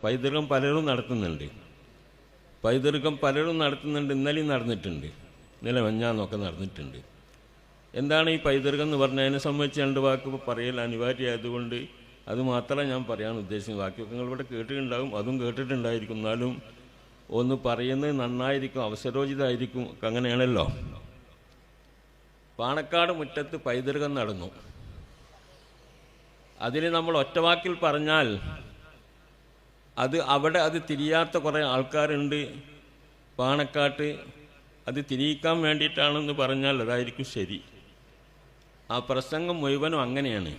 പൈതൃകം പലരും നടത്തുന്നുണ്ട്. ഇന്നലെയും നടന്നിട്ടുണ്ട്, ഇന്നലെ മെഞ്ഞാന്നൊക്കെ നടന്നിട്ടുണ്ട്. എന്താണ് ഈ പൈതൃകം എന്ന് പറഞ്ഞതിനെ സംബന്ധിച്ച് 2 വാക്ക് പറയൽ അനിവാര്യമായതുകൊണ്ട് അത് മാത്രമേ ഞാൻ പറയാൻ ഉദ്ദേശിക്കുന്നത്. ബാക്കിയൊക്കെ നിങ്ങളിവിടെ കേട്ടിട്ടുണ്ടാകും, അതും കേട്ടിട്ടുണ്ടായിരിക്കും. എന്നാലും ഒന്ന് പറയുന്നത് നന്നായിരിക്കും, അവസരോചിതമായിരിക്കും. അങ്ങനെയാണല്ലോ. പാണക്കാട് മുറ്റത്ത് പൈതൃകം നടന്നു. അതിന് നമ്മൾ ഒറ്റവാക്കിൽ പറഞ്ഞാൽ അവിടെ തിരിയാത്ത കുറേ ആൾക്കാരുണ്ട്. പാണക്കാട്ട് അത് തിരിയിക്കാൻ വേണ്ടിയിട്ടാണെന്ന് പറഞ്ഞാൽ അതായിരിക്കും ശരി. ആ പ്രസംഗം മുഴുവനും അങ്ങനെയാണ്.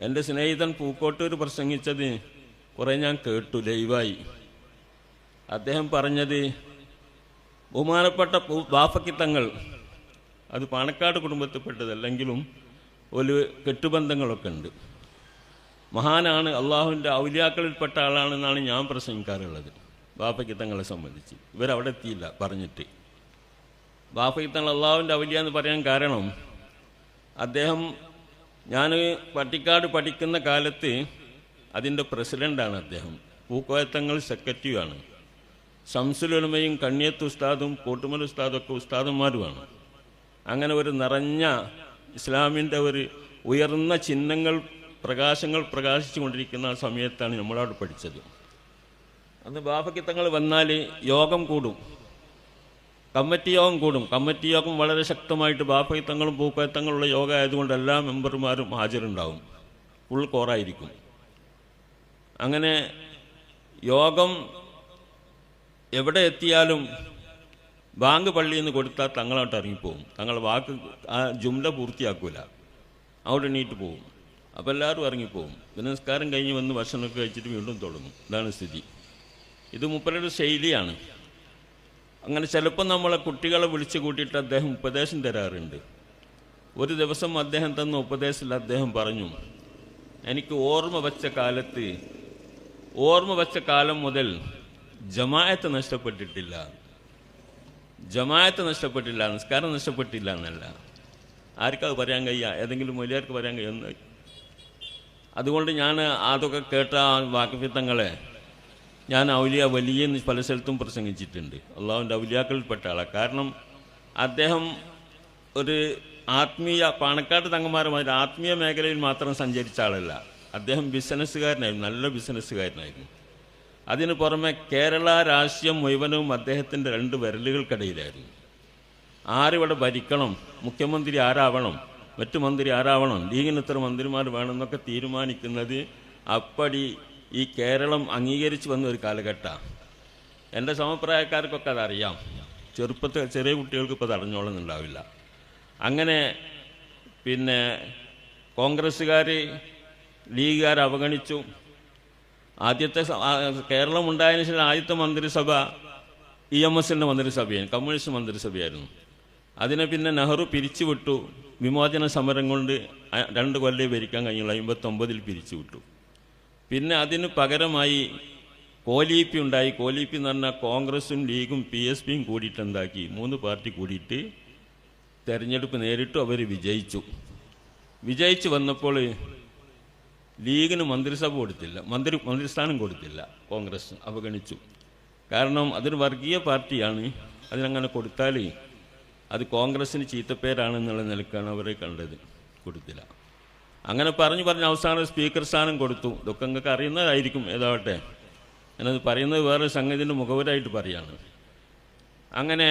എൻ്റെ സ്നേഹിതൻ പൂക്കോട്ടൂർ പ്രസംഗിച്ചത് കുറേ ഞാൻ കേട്ടു ലൈവായി. അദ്ദേഹം പറഞ്ഞത് ബഹുമാനപ്പെട്ട ബാഫക്കിത്തങ്ങൾ, അത് പാണക്കാട് കുടുംബത്തിൽപ്പെട്ടതല്ലെങ്കിലും ഒരു കെട്ടുബന്ധങ്ങളൊക്കെ ഉണ്ട്. മഹാനാണ്, അള്ളാഹുവിൻ്റെ ഔലിയാക്കളിൽപ്പെട്ട ആളാണെന്നാണ് ഞാൻ പ്രസംഗിക്കാറുള്ളത്. ബാഫക്കിത്തങ്ങളെ സംബന്ധിച്ച് ഇവരവിടെ എത്തിയില്ല പറഞ്ഞിട്ട്. ബാഫക്കിത്തങ്ങൾ അള്ളാഹുവിൻ്റെ ഔലിയ എന്ന് പറയാൻ കാരണം, അദ്ദേഹം ഞാൻ പട്ടിക്കാട് പഠിക്കുന്ന കാലത്ത് അതിൻ്റെ പ്രസിഡൻ്റാണ് അദ്ദേഹം. പൂക്കോയത്തങ്ങൾ സെക്രട്ടറിയാണ്. ശംസുലുലമയും കണ്ണിയത്ത് ഉസ്താദും കോട്ടുമൽ ഉസ്താദും ഒക്കെ ഉസ്താദന്മാരുമാണ്. അങ്ങനെ ഒരു നിറഞ്ഞ ഇസ്ലാമിൻ്റെ ഒരു ഉയർന്ന ചിഹ്നങ്ങൾ പ്രകാശങ്ങൾ പ്രകാശിച്ചു കൊണ്ടിരിക്കുന്ന സമയത്താണ് നമ്മളവിടെ പഠിച്ചത്. അന്ന് ബാഫക്കിത്തങ്ങൾ വന്നാൽ യോഗം കൂടും, കമ്മിറ്റി യോഗം കൂടും. കമ്മിറ്റി യോഗം വളരെ ശക്തമായിട്ട് ബാഫക്കിത്തങ്ങളും പൂക്കോയത്തങ്ങളുള്ള യോഗം ആയതുകൊണ്ട് എല്ലാ മെമ്പർമാരും ഹാജരുണ്ടാവും, ഫുൾ കോറായിരിക്കും. അങ്ങനെ യോഗം എവിടെ എത്തിയാലും ബാങ്ക് പള്ളിയിൽ നിന്ന് കൊടുത്താൽ തങ്ങളോട്ട് ഇറങ്ങിപ്പോവും. തങ്ങൾ വാക്ക് ആ ജുംല പൂർത്തിയാക്കൂല, അവിടെ എണീറ്റ് പോവും. അപ്പോൾ എല്ലാവരും ഇറങ്ങിപ്പോവും. പിന്നെ നിസ്കാരം കഴിഞ്ഞ് വന്ന് ഭക്ഷണമൊക്കെ കഴിച്ചിട്ട് വീണ്ടും തുടങ്ങും. ഇതാണ് സ്ഥിതി. ഇത് മൂപ്പരുടെ ശൈലിയാണ്. അങ്ങനെ ചിലപ്പോൾ നമ്മളെ കുട്ടികളെ വിളിച്ചു കൂട്ടിയിട്ട് അദ്ദേഹം ഉപദേശം തരാറുണ്ട്. ഒരു ദിവസം അദ്ദേഹം തന്ന ഉപദേശത്തിൽ അദ്ദേഹം പറഞ്ഞു, എനിക്ക് ഓർമ്മ വച്ച കാലം മുതൽ ജമാഅത്ത് നഷ്ടപ്പെട്ടിട്ടില്ല, നിസ്കാരം നഷ്ടപ്പെട്ടില്ല എന്നല്ല. ആർക്കത് പറയാൻ കഴിയുക? ഏതെങ്കിലും മൊലിയാർക്ക് പറയാൻ കഴിയുന്ന? അതുകൊണ്ട് ഞാൻ അതൊക്കെ കേട്ട വാക്കിഫിത്തങ്ങളെ ഞാൻ ഔലിയ വലിയ പല സ്ഥലത്തും പ്രസംഗിച്ചിട്ടുണ്ട്. അള്ളാഹുവിൻ്റെ ഔലിയാക്കളിൽപ്പെട്ട ആളാണ്. കാരണം അദ്ദേഹം ഒരു പാണക്കാട് തങ്ങന്മാരുമായി ആത്മീയ മേഖലയിൽ മാത്രം സഞ്ചരിച്ച ആളല്ല. അദ്ദേഹം ബിസിനസ്സുകാരനായിരുന്നു, നല്ല ബിസിനസ്സുകാരനായിരുന്നു. അതിന് പുറമെ കേരള രാഷ്ട്രീയം മുഴുവനും അദ്ദേഹത്തിൻ്റെ 2 വിരലുകൾക്കിടയിലായിരുന്നു. ആരിവിടെ ഭരിക്കണം, മുഖ്യമന്ത്രി ആരാവണം, മറ്റു മന്ത്രി ആരാവണം, ലീഗിന് ഇത്ര മന്ത്രിമാർ വേണമെന്നൊക്കെ തീരുമാനിക്കുന്നത് അപ്പടി ഈ കേരളം അംഗീകരിച്ച് വന്ന ഒരു കാലഘട്ടമാണ്. എൻ്റെ സമപ്രായക്കാർക്കൊക്കെ അതറിയാം. ചെറിയ കുട്ടികൾക്ക് ഇപ്പോൾ അത് അറിഞ്ഞോളുന്നുണ്ടാവില്ല. അങ്ങനെ പിന്നെ കോൺഗ്രസ്സുകാർ ലീഗുകാർ അവഗണിച്ചു. ആദ്യത്തെ കേരളം ഉണ്ടായതിനു ശേഷം ആദ്യത്തെ മന്ത്രിസഭ EMSൻ്റെ മന്ത്രിസഭയാണ്, കമ്മ്യൂണിസ്റ്റ് മന്ത്രിസഭയായിരുന്നു. അതിനെ പിന്നെ നെഹ്റു പിരിച്ചുവിട്ടു. വിമോചന സമരം കൊണ്ട് 2 കൊല്ലം ഭരിക്കാൻ കഴിഞ്ഞുള്ളൂ. 59 പിരിച്ചുവിട്ടു. പിന്നെ അതിന് പകരമായി കോലീപ്പി ഉണ്ടായി. കോലീപ്പി എന്ന് പറഞ്ഞാൽ കോൺഗ്രസും ലീഗും PSPയും കൂടിയിട്ട് എന്താക്കി, 3 പാർട്ടി കൂടിയിട്ട് തെരഞ്ഞെടുപ്പ് നേരിട്ടു. അവർ വിജയിച്ചു വന്നപ്പോൾ ലീഗിന് മന്ത്രിസഭ കൊടുത്തില്ല, മന്ത്രിസ്ഥാനം കൊടുത്തില്ല. കോൺഗ്രസ് അവഗണിച്ചു. കാരണം അതൊരു വർഗീയ പാർട്ടിയാണ്, അതിനങ്ങനെ കൊടുത്താൽ അത് കോൺഗ്രസ്സിന് ചീത്തപ്പേരാണെന്നുള്ള നിലക്കാണ് അവരെ കണ്ടത്. കൊടുത്തില്ല. അങ്ങനെ പറഞ്ഞ് അവസാനം സ്പീക്കർ സ്ഥാനം കൊടുത്തു. ഇതൊക്കെ നിങ്ങൾക്ക് അറിയുന്നതായിരിക്കും. ഏതാവട്ടെ, ഞാനത് പറയുന്നത് വേറെ സംഗതിൻ്റെ മുഖവരായിട്ട് പറയാണ്. അങ്ങനെ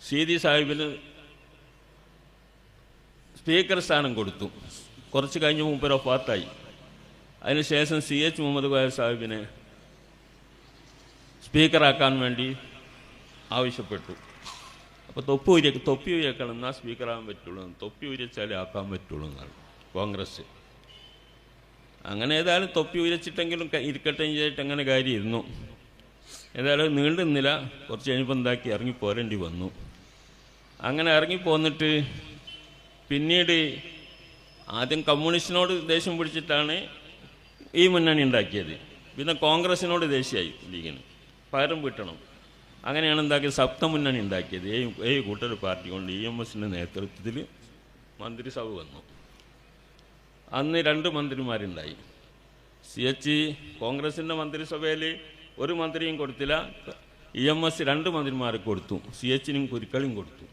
സീതി സാഹിബിന് സ്പീക്കർ സ്ഥാനം കൊടുത്തു. കുറച്ച് കഴിഞ്ഞ് മൂപ്പർ വഫാത്തായി. അതിനുശേഷം CH മുഹമ്മദ് കോയ സാഹിബിനെ സ്പീക്കറാക്കാൻ വേണ്ടി ആവശ്യപ്പെട്ടു. അപ്പോൾ തൊപ്പി ഉയക്കണം എന്നാൽ സ്പീക്കറാകാൻ പറ്റുള്ളൂ, തൊപ്പി ഉയച്ചാലേ ആക്കാൻ പറ്റുള്ളൂ എന്നാണ് കോൺഗ്രസ്. അങ്ങനെ ഏതായാലും തൊപ്പി ഉയച്ചിട്ടെങ്കിലും ഇരിക്കട്ടെ ചെയ്തിട്ട് അങ്ങനെ കാര്യമായിരുന്നു. ഏതായാലും നീണ്ടുന്നില്ല. കുറച്ച് കഴിഞ്ഞപ്പോൾ എന്താക്കി ഇറങ്ങിപ്പോരേണ്ടി വന്നു. അങ്ങനെ ഇറങ്ങിപ്പോന്നിട്ട് പിന്നീട് ആദ്യം കമ്മ്യൂണിസ്റ്റിനോട് ദേഷ്യം പിടിച്ചിട്ടാണ് ഈ മുന്നണി ഉണ്ടാക്കിയത്. പിന്നെ കോൺഗ്രസിനോട് ദേഷ്യമായി ലീഗിന്, പകരം വീട്ടണം. അങ്ങനെയാണ് എന്താക്കിയത്, സപ്തമുന്നണി ഉണ്ടാക്കിയത്. 7 കൂട്ടർ പാർട്ടി കൊണ്ട് EMSൻ്റെ നേതൃത്വത്തിൽ മന്ത്രിസഭ വന്നു. അന്ന് 2 മന്ത്രിമാരുണ്ടായി. CH കോൺഗ്രസിൻ്റെ മന്ത്രിസഭയിൽ ഒരു മന്ത്രിയും കൊടുത്തില്ല. EMS 2 മന്ത്രിമാർക്ക് കൊടുത്തു, CHനും കുരുക്കളും കൊടുത്തു.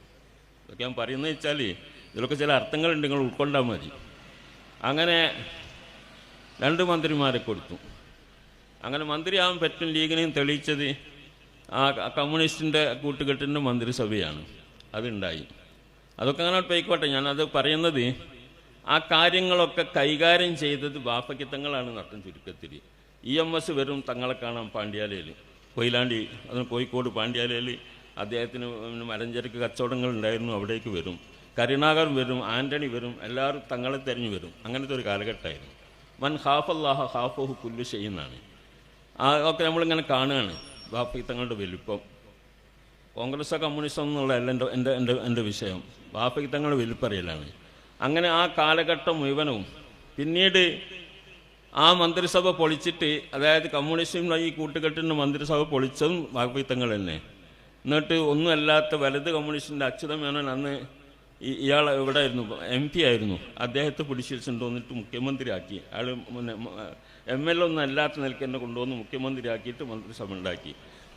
ഇതൊക്കെ ഞാൻ പറയുന്നത് വെച്ചാൽ ഇതിലൊക്കെ ചില അർത്ഥങ്ങളുണ്ട്, നിങ്ങൾ ഉൾക്കൊണ്ടാൽ മതി. അങ്ങനെ 2 മന്ത്രിമാരെ കൊടുത്തു. അങ്ങനെ മന്ത്രിയാവാൻ പറ്റും ലീഗിനെയും തെളിയിച്ചത് ആ കമ്മ്യൂണിസ്റ്റിൻ്റെ കൂട്ടുകെട്ടിൻ്റെ മന്ത്രിസഭയാണ്. അതുണ്ടായി. അതൊക്കെ അങ്ങനെ പോയിക്കോട്ടെ. ഞാനത് പറയുന്നത് ആ കാര്യങ്ങളൊക്കെ കൈകാര്യം ചെയ്തത് ബാഫക്കിത്തങ്ങളാണ് നട്ടം ചുരുക്കത്തിൽ. EMS വരും തങ്ങളെ കാണാൻ പാണ്ഡ്യാലയിൽ, കൊയിലാണ്ടി, അതിന് കോഴിക്കോട് പാണ്ഡ്യാലയിൽ അദ്ദേഹത്തിന് മലഞ്ചരക്ക് കച്ചവടങ്ങളുണ്ടായിരുന്നു, അവിടേക്ക് വരും. കരുണാകരൻ വരും, ആൻ്റണി വരും, എല്ലാവരും തങ്ങളെ തിരഞ്ഞു വരും. അങ്ങനത്തെ ഒരു കാലഘട്ടമായിരുന്നു. മൻ ഹാഫല്ലാഹ ഹാഫഹു കുല്ലു ചെയ്യുന്നതാണ്. ഒക്കെ നമ്മളിങ്ങനെ കാണുകയാണ് ബാഫക്കിത്തങ്ങളുടെ വലിപ്പം. കോൺഗ്രസോ കമ്മ്യൂണിസ്റ്റോ എന്നുള്ളതല്ല എൻ്റെ വിഷയം, ബാഫക്കിത്തങ്ങളുടെ വലിപ്പറിയലാണ്. അങ്ങനെ ആ കാലഘട്ടം മുഴുവനും പിന്നീട് ആ മന്ത്രിസഭ പൊളിച്ചിട്ട്, അതായത് കമ്മ്യൂണിസ്റ്റും ഈ കൂട്ടുകെട്ടിൻ്റെ മന്ത്രിസഭ പൊളിച്ചതും ബാഫക്കിത്തങ്ങൾ തന്നെ. എന്നിട്ട് ഒന്നുമല്ലാത്ത വലത് കമ്മ്യൂണിസ്റ്റിൻ്റെ അച്യുതൻ മേനോൻ, അന്ന് ഇയാൾ ഇവിടെ ആയിരുന്നു, MP ആയിരുന്നു, അദ്ദേഹത്തെ പിടിച്ചിട്ടുണ്ട്, വന്നിട്ട് മുഖ്യമന്ത്രിയാക്കി. അയാൾ MLA ഒന്നും അല്ലാത്ത നിലയ്ക്ക് എന്നെ കൊണ്ടുവന്ന് മുഖ്യമന്ത്രിയാക്കിയിട്ട് മന്ത്രിസഭ ഉണ്ടാക്കി.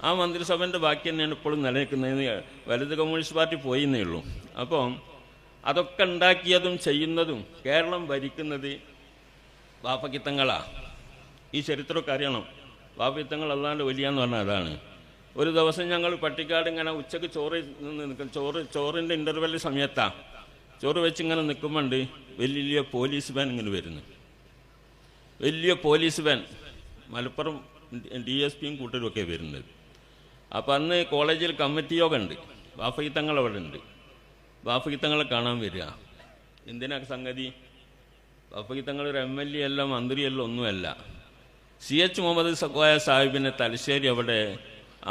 ആ മന്ത്രിസഭൻ്റെ ബാക്കി തന്നെയാണ് ഇപ്പോഴും നിലനിൽക്കുന്നതിന്. വലത് കമ്മ്യൂണിസ്റ്റ് പാർട്ടി പോയിന്നേ ഉള്ളൂ. അപ്പം അതൊക്കെ ഉണ്ടാക്കിയതും ചെയ്യുന്നതും കേരളം ഭരിക്കുന്നത് ബാഫക്കിത്തങ്ങളാണ്. ഈ ചരിത്രമൊക്കെ അറിയണം. ബാഫക്കിത്തങ്ങൾ അല്ലാണ്ട് വലിയെന്ന് പറഞ്ഞാൽ അതാണ്. ഒരു ദിവസം ഞങ്ങൾ പട്ടിക്കാട് ഇങ്ങനെ ഉച്ചക്ക് ചോറിൻ്റെ ഇൻ്റർവെൽ സമയത്താണ് ചോറ് വെച്ചിങ്ങനെ നിൽക്കുമ്പോണ്ട് വലിയ പോലീസ് വാൻ ഇങ്ങനെ വരുന്നു. വലിയ പോലീസ് വാൻ, മലപ്പുറം DSPയും കൂട്ടരുമൊക്കെ വരുന്നത്. അപ്പം അന്ന് കോളേജിൽ കമ്മിറ്റി യോഗം ഉണ്ട്, ബാഫക്കിത്തങ്ങൾ അവിടെ ഉണ്ട്. ബാഫക്കിത്തങ്ങളെ കാണാൻ വരിക. എന്തിനാ സംഗതി? ബാഫക്കിത്തങ്ങൾ ഒരു MLA അല്ല, മന്ത്രിയല്ല, ഒന്നുമല്ല. CH മുഹമ്മദ് സഖായ സാഹിബിനെ തലശ്ശേരി അവിടെ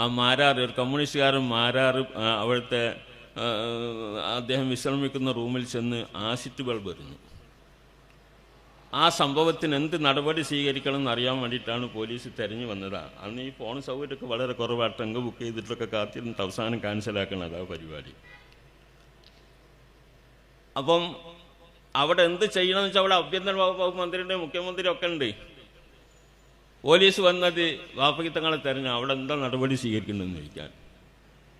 ആ മാരാറ്, ഒരു കമ്മ്യൂണിസ്റ്റുകാരൻ മാരാറ്, അവിടുത്തെ അദ്ദേഹം വിശ്രമിക്കുന്ന റൂമിൽ ചെന്ന് ആസിഡ് ബൾബ് എറിഞ്ഞു. ആ സംഭവത്തിന് എന്ത് നടപടി സ്വീകരിക്കണം എന്നറിയാൻ വേണ്ടിയിട്ടാണ് പോലീസ് തിരഞ്ഞു വന്നതാണ്. അന്ന് ഈ ഫോൺ സൗകര്യമൊക്കെ വളരെ കുറവാണ്. ടങ്ക് ബുക്ക് ചെയ്തിട്ടൊക്കെ കാത്തിരുന്നിട്ട് അവസാനം ക്യാൻസലാക്കണം, അതാ പരിപാടി. അപ്പം അവിടെ എന്ത് ചെയ്യണമെന്ന് വെച്ചാൽ അവിടെ ആഭ്യന്തര വകുപ്പ് മന്ത്രിയുണ്ട്, മുഖ്യമന്ത്രി ഒക്കെ ഉണ്ട്. പോലീസ് വന്നത് ബാഫക്കിത്തങ്ങളെ തിരഞ്ഞു, അവിടെ എന്താ നടപടി സ്വീകരിക്കണമെന്ന് ചോദിക്കാൻ.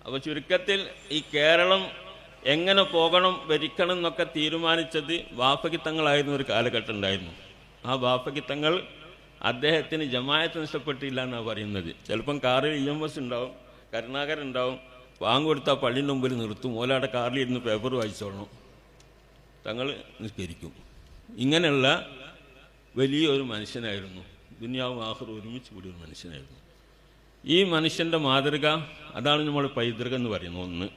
അപ്പോൾ ചുരുക്കത്തിൽ ഈ കേരളം എങ്ങനെ പോകണം, ഭരിക്കണം എന്നൊക്കെ തീരുമാനിച്ചത് ബാഫക്കിത്തങ്ങളായിരുന്ന ഒരു കാലഘട്ടം ഉണ്ടായിരുന്നു. ആ ബാഫക്കിത്തങ്ങൾ അദ്ദേഹത്തിന് ജമായത്ത് നഷ്ടപ്പെട്ടില്ല എന്നാണ് പറയുന്നത്. ചിലപ്പം കാറിൽ EMS ഉണ്ടാവും, കരുണാകരൻ ഉണ്ടാവും, വാങ്ങ് കൊടുത്താൽ പള്ളിൻ്റെ മുമ്പിൽ നിർത്തും, ഓലാടെ കാറിലിരുന്ന് പേപ്പർ വായിച്ചോളണം, തങ്ങൾ നിസ്കരിക്കും. ഇങ്ങനെയുള്ള വലിയൊരു മനുഷ്യനായിരുന്നു. ദുനിയാവും ആഖിറവും ഒരുമിച്ച് കൂടിയ ഒരു മനുഷ്യനായിരുന്നു. ഈ മനുഷ്യൻ്റെ മാതൃക, അതാണ് നമ്മൾ പൈതൃകം എന്ന് പറയുന്നത്. ഒന്ന്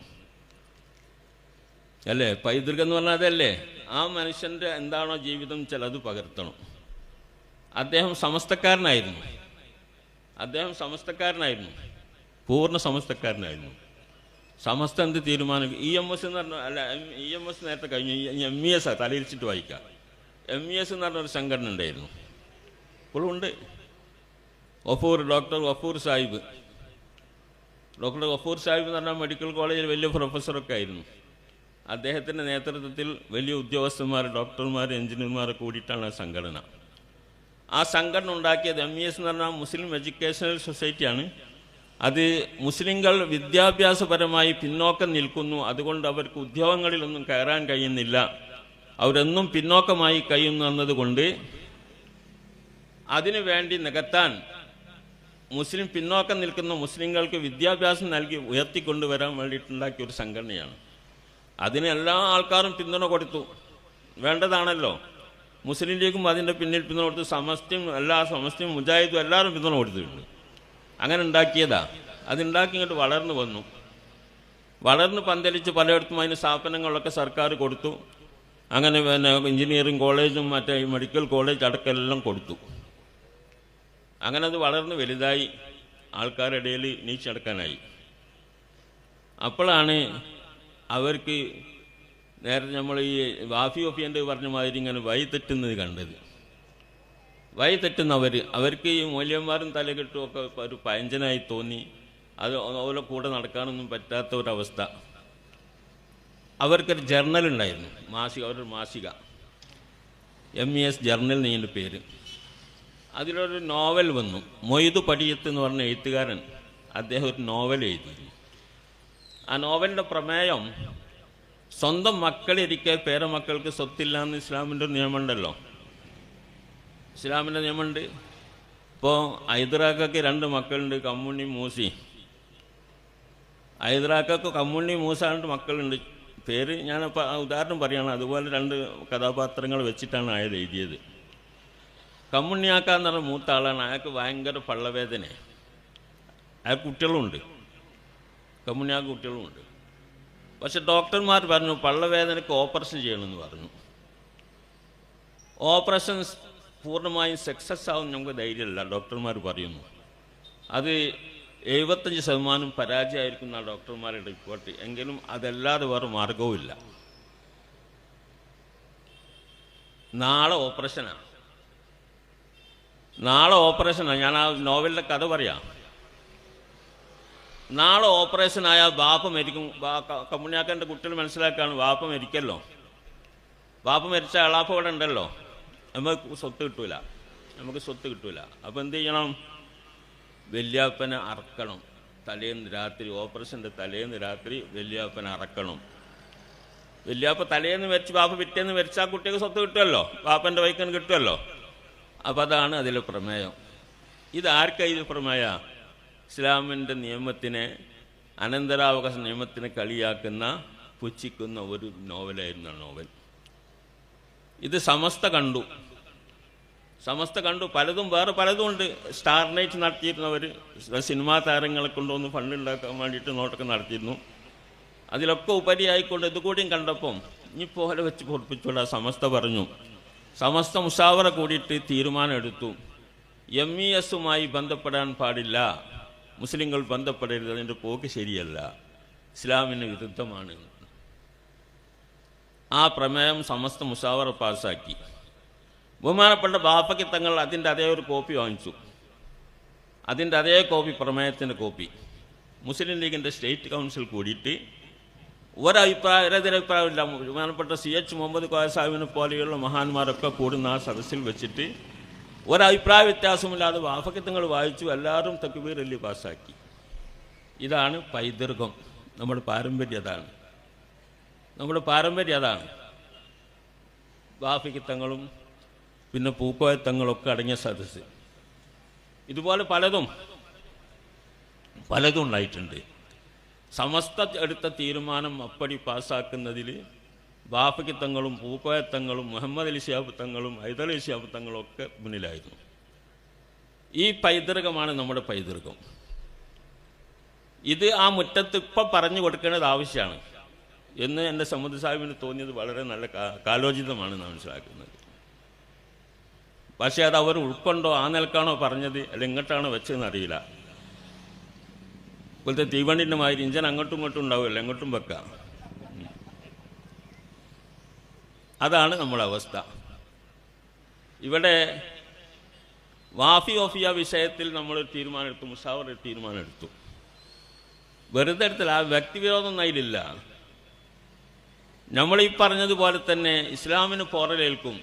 അല്ലേ, പൈതൃകം എന്ന് പറഞ്ഞാൽ അതല്ലേ. ആ മനുഷ്യൻ്റെ എന്താണോ ജീവിതം ചിലത് പകർത്തണം. അദ്ദേഹം സമസ്തക്കാരനായിരുന്നു, പൂർണ്ണ സമസ്തക്കാരനായിരുന്നു. സമസ്ത എന്ത് തീരുമാനം, EMS എന്ന് പറഞ്ഞ അല്ല, EMS നേരത്തെ കഴിഞ്ഞു, MES തലയിരിച്ചിട്ട് വായിക്കാം. MES എന്ന് പറഞ്ഞൊരു സംഘടന ഉണ്ടായിരുന്നു, ഇപ്പോഴും ഉണ്ട്. ഡോക്ടർ ഗഫൂർ സാഹിബ് എന്ന് പറഞ്ഞാൽ മെഡിക്കൽ കോളേജിൽ വലിയ പ്രൊഫസറൊക്കെ ആയിരുന്നു. അദ്ദേഹത്തിൻ്റെ നേതൃത്വത്തിൽ വലിയ ഉദ്യോഗസ്ഥന്മാർ, ഡോക്ടർമാർ, എഞ്ചിനീയർമാരൊക്കെ കൂടിയിട്ടാണ് ആ സംഘടന. ആ സംഘടന ഉണ്ടാക്കിയത് MES എന്ന് പറഞ്ഞാൽ മുസ്ലിം എഡ്യൂക്കേഷണൽ സൊസൈറ്റിയാണ്. അത് മുസ്ലിങ്ങൾ വിദ്യാഭ്യാസപരമായി പിന്നോക്കം നിൽക്കുന്നു, അതുകൊണ്ട് അവർക്ക് ഉദ്യോഗങ്ങളിലൊന്നും കയറാൻ കഴിയുന്നില്ല, അവരെന്നും പിന്നോക്കമായി കഴിയുന്നു എന്നതുകൊണ്ട് അതിനു വേണ്ടി നികത്താൻ മുസ്ലിം പിന്നോക്കം നിൽക്കുന്ന മുസ്ലിങ്ങൾക്ക് വിദ്യാഭ്യാസം നൽകി ഉയർത്തിക്കൊണ്ടുവരാൻ വേണ്ടിയിട്ടുണ്ടാക്കിയ ഒരു സംഘടനയാണ്. അതിന് എല്ലാ ആൾക്കാരും പിന്തുണ കൊടുത്തു, വേണ്ടതാണല്ലോ. മുസ്ലിം ലീഗും അതിൻ്റെ പിന്നിൽ പിന്തുണ കൊടുത്തു, സമസ്തയും മുജാഹിദും എല്ലാവരും പിന്തുണ കൊടുത്തിട്ടുണ്ട്. അങ്ങനെ ഉണ്ടാക്കിയതാ. അതുണ്ടാക്കി ഇങ്ങോട്ട് വളർന്നു വന്നു, വളർന്ന് പന്തലിച്ച് പലയിടത്തും അതിന് സ്ഥാപനങ്ങളൊക്കെ സർക്കാർ കൊടുത്തു. അങ്ങനെ പിന്നെ എഞ്ചിനീയറിംഗ് കോളേജും മറ്റേ മെഡിക്കൽ കോളേജ് അടക്കം കൊടുത്തു. അങ്ങനെ അത് വളർന്ന് വലുതായി, ആൾക്കാരുടെ ഇടയിൽ നീച്ചടക്കാനായി. അപ്പോഴാണ് അവർക്ക് നേരത്തെ നമ്മൾ ഈ വാഫി ഒഫിയൻ്റെ പറഞ്ഞ മാതിരി ഇങ്ങനെ വഴിതെറ്റുന്നത് കണ്ടത്. അവർക്ക് ഈ മൂല്യന്മാരും തലകെട്ടുമൊക്കെ ഒരു പയഞ്ചനായി തോന്നി. അത് അതുപോലെ കൂടെ നടക്കാനൊന്നും പറ്റാത്ത ഒരവസ്ഥ. അവർക്കൊരു ജേർണൽ ഉണ്ടായിരുന്നു, അവരുടെ മാസിക, MES ജേർണൽ എന്നതിൻ്റെ പേര്. അതിലൊരു നോവൽ വന്നു. മൊയ്തു പടിയത്ത് എന്ന് പറഞ്ഞ എഴുത്തുകാരൻ, അദ്ദേഹം ഒരു നോവൽ എഴുതി. ആ നോവലിൻ്റെ പ്രമേയം സ്വന്തം മക്കളിരിക്കെ പേരമക്കൾക്ക് സ്വത്തില്ല എന്ന് ഇസ്ലാമിൻ്റെ നിയമമുണ്ടല്ലോ. ഇസ്ലാമിൻ്റെ നിയമമുണ്ട്. ഇപ്പോൾ ഹൈദരാക്കക്ക് 2 മക്കളുണ്ട്, കമ്മുണ്ണി മൂസി. ഹൈദരാക്കക്ക് കമ്മുണ്ണി മൂസ 2 മക്കളുണ്ട്. പേര് ഞാനിപ്പോൾ ഉദാഹരണം പറയുകയാണ്. അതുപോലെ 2 കഥാപാത്രങ്ങൾ വെച്ചിട്ടാണ് അയാൾ എഴുതിയത്. കമ്മുണ്ണിയാക്കാന്ന് പറഞ്ഞ മൂത്ത ആളാണ്. അയാൾക്ക് ഭയങ്കര പള്ളവേദന. അയാൾക്ക് കുട്ടികളുമുണ്ട്, കമ്മുണ്ണിയാൾക്ക് കുട്ടികളുമുണ്ട്. പക്ഷെ ഡോക്ടർമാർ പറഞ്ഞു പള്ളവേദനയ്ക്ക് ഓപ്പറേഷൻ ചെയ്യണമെന്ന് പറഞ്ഞു. ഓപ്പറേഷൻ പൂർണ്ണമായും സക്സസ് ആവും നമുക്ക് ധൈര്യമില്ല, ഡോക്ടർമാർ പറയുന്നു. അത് 75% പരാജയമായിരിക്കും എന്നാണ് ഡോക്ടർമാരുടെ റിപ്പോർട്ട്. എങ്കിലും അതല്ലാതെ വേറെ മാർഗവുമില്ല. നാളെ ഓപ്പറേഷനാണ്. ഞാൻ ആ നോവലിൻ്റെ കഥ പറയാം. നാളെ ഓപ്പറേഷനായാൽ ബാപ്പ മരിക്കും. കമ്മുണ്ണിയാക്കൻ്റെ കുട്ടികൾ മനസ്സിലാക്കുകയാണ് ബാപ്പ മരിക്കല്ലോ. ബാപ്പ മരിച്ച അളാപ്പ ഇവിടെ ഉണ്ടല്ലോ, നമുക്ക് സ്വത്ത് കിട്ടൂല. അപ്പോൾ എന്ത് ചെയ്യണം? വല്യാപ്പനെ അറക്കണം. തലേന്ന് രാത്രി, ഓപ്പറേഷൻ്റെ തലേന്ന് രാത്രി വല്യാപ്പനെ അറക്കണം. വല്യാപ്പ തലേന്ന് മരിച്ച് ബാപ്പ പിറ്റേന്ന് മരിച്ചാൽ കുട്ടിക്ക് സ്വത്ത് കിട്ടുമല്ലോ, ബാപ്പൻ്റെ വൈക്കന് കിട്ടുമല്ലോ. അപ്പം അതാണ് അതിലെ പ്രമേയം. ഇതാർക്കാ ഇത് പ്രമേയ? ഇസ്ലാമിൻ്റെ നിയമത്തിനെ, അനന്തരാവകാശ നിയമത്തിനെ കളിയാക്കുന്ന, പുച്ഛിക്കുന്ന ഒരു നോവലായിരുന്നു ആ നോവൽ. ഇത് സമസ്ത കണ്ടു. വേറെ പലതും ഉണ്ട്. സ്റ്റാർ നൈറ്റ് നടത്തിയിരുന്നവർ സിനിമാ താരങ്ങളെ കൊണ്ടുവന്ന് ഫണ്ടുണ്ടാക്കാൻ വേണ്ടിയിട്ട് നോട്ടൊക്കെ നടത്തിയിരുന്നു. അതിലൊക്കെ ഉപരിയായിക്കൊണ്ട് ഇതുകൂടിയും കണ്ടപ്പം ഇനിപ്പോലെ വെച്ച് പൊറപ്പിച്ചുള്ള സമസ്ത പറഞ്ഞു. സമസ്ത മുഷാവറ കൂടിയിട്ട് തീരുമാനം എടുത്തു, MES-ഉമായി ബന്ധപ്പെടാൻ പാടില്ല, മുസ്ലിങ്ങൾ ബന്ധപ്പെടരുത്, അതിൻ്റെ പോക്ക് ശരിയല്ല, ഇസ്ലാമിന് വിരുദ്ധമാണ്. ആ പ്രമേയം സമസ്ത മുഷാവറ പാസ്സാക്കി. ബഹുമാനപ്പെട്ട ബാപ്പയ്ക്ക് തങ്ങൾ അതിൻ്റെ അതേ ഒരു കോപ്പി വാങ്ങിച്ചു. അതിൻ്റെ അതേ കോപ്പി, പ്രമേയത്തിൻ്റെ കോപ്പി, മുസ്ലിം ലീഗിൻ്റെ സ്റ്റേറ്റ് കൗൺസിൽ കൂടിയിട്ട് എതിരഭിപ്രായമില്ല. ബഹുമാനപ്പെട്ട CH മുഹമ്മദ് കോയ സാഹിബിനെ പോലെയുള്ള മഹാന്മാരൊക്കെ കൂടുന്ന ആ സദസ്സിൽ വെച്ചിട്ട് ഒരഭിപ്രായ വ്യത്യാസമില്ലാതെ ബാപ്പയ്ക്ക് തങ്ങൾ വായിച്ചു. എല്ലാവരും തക്ബീർ ചൊല്ലി പാസ്സാക്കി. ഇതാണ് പൈതൃകം. നമ്മുടെ പാരമ്പര്യം അതാണ്. ബാപ്പയ്ക്ക് തങ്ങളും പിന്നെ പൂക്കോയ തങ്ങളൊക്കെ അടങ്ങിയ സദസ്സ്. ഇതുപോലെ പലതും ഉണ്ടായിട്ടുണ്ട്. സമസ്ത എടുത്ത തീരുമാനം അപ്പടി പാസ്സാക്കുന്നതിൽ ബാപ്പയ്ക്ക് തങ്ങളും പൂക്കോയ തങ്ങളും മുഹമ്മദ് അലി ശിഹാബ് തങ്ങളും ഹൈദർ അലി ശിഹാബ് തങ്ങളും ഒക്കെ മുന്നിലായിരുന്നു. ഈ പൈതൃകമാണ് നമ്മുടെ പൈതൃകം. ഇത് ആ മുറ്റത്ത് ഇപ്പം പറഞ്ഞു കൊടുക്കേണ്ടത് ആവശ്യമാണ് എന്ന് എൻ്റെ സമുദ്ര സാഹിബിന് തോന്നിയത് വളരെ നല്ല കാലോചിതമാണെന്ന് മനസ്സിലാക്കുന്നത്. പക്ഷേ അത് അവർ ഉൾക്കൊണ്ടോ, ആ നിലക്കാണോ പറഞ്ഞത്, അല്ലെങ്കിൽ ഇങ്ങോട്ടാണോ വെച്ചതെന്ന് അറിയില്ല. ഇപ്പോഴത്തെ തീവണ്ടിൻ്റെ മാതിരി ഇഞ്ചൻ അങ്ങോട്ടും ഇങ്ങോട്ടും ഉണ്ടാവുമല്ലോ, എങ്ങോട്ടും വെക്കാം. അതാണ് നമ്മുടെ അവസ്ഥ. ഇവിടെ വാഫി ഓഫിയ വിഷയത്തിൽ നമ്മളൊരു തീരുമാനമെടുത്തു, മുഷാവറ ഒരു തീരുമാനമെടുത്തു. വെറുതെ എടുത്തില്ല, ആ വ്യക്തിവിരോധം അതിലില്ല. നമ്മളീ പറഞ്ഞതുപോലെ തന്നെ ഇസ്ലാമിന് പോറലേൽക്കും.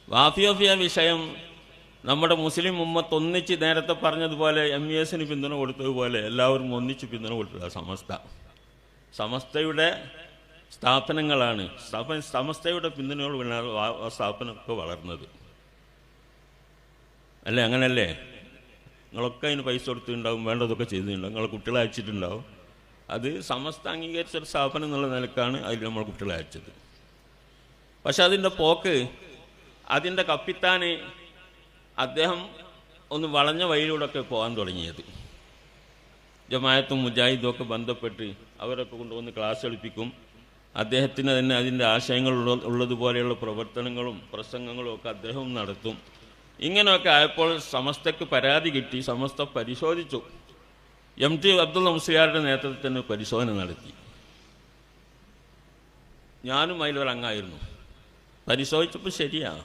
വാഫി ഓഫിയ വിഷയം നമ്മുടെ മുസ്ലിം ഉമ്മത്ത് ഒന്നിച്ച് നേരത്തെ പറഞ്ഞതുപോലെ MES-ന് പിന്തുണ കൊടുത്തതുപോലെ എല്ലാവരും ഒന്നിച്ച് പിന്തുണ കൊടുത്തത് സമസ്തയുടെ സ്ഥാപനങ്ങളാണ്. സമസ്തയുടെ പിന്തുണയോട് ആ സ്ഥാപനമൊക്കെ വളർന്നത് അല്ലേ? അങ്ങനല്ലേ? നിങ്ങളൊക്കെ അതിന് പൈസ കൊടുത്തിട്ടുണ്ടാവും, വേണ്ടതൊക്കെ ചെയ്തിട്ടുണ്ടാവും, നിങ്ങളെ കുട്ടികളെ അയച്ചിട്ടുണ്ടാവും. അത് സമസ്ത അംഗീകരിച്ചൊരു സ്ഥാപനം എന്നുള്ള നിലക്കാണ് അതിൽ നമ്മൾ കുട്ടികളെ അയച്ചത്. പക്ഷെ അതിൻ്റെ പോക്ക്, അതിൻ്റെ കപ്പിത്താന് അദ്ദേഹം ഒന്ന് വളഞ്ഞ വഴിയിലൂടെയൊക്കെ പോകാൻ തുടങ്ങിയത്. ജമാഅത്തും മുജാഹിദും ഒക്കെ ബന്ധപ്പെട്ട് അവരൊക്കെ കൊണ്ടുവന്ന് ക്ലാസ് എടുപ്പിക്കും. അദ്ദേഹത്തിന് തന്നെ അതിൻ്റെ ആശയങ്ങൾ ഉള്ളതുപോലെയുള്ള പ്രവർത്തനങ്ങളും പ്രസംഗങ്ങളും ഒക്കെ അദ്ദേഹം നടത്തും. ഇങ്ങനെയൊക്കെ ആയപ്പോൾ സമസ്തക്ക് പരാതി കിട്ടി. സമസ്ത പരിശോധിച്ചു. MT അബ്ദുള്ള മുസ്ലിയാരുടെ നേതൃത്വത്തിന് പരിശോധന നടത്തി. ഞാനും അതിലൊരംഗമായിരുന്നു. പരിശോധിച്ചപ്പോൾ ശരിയാണ്.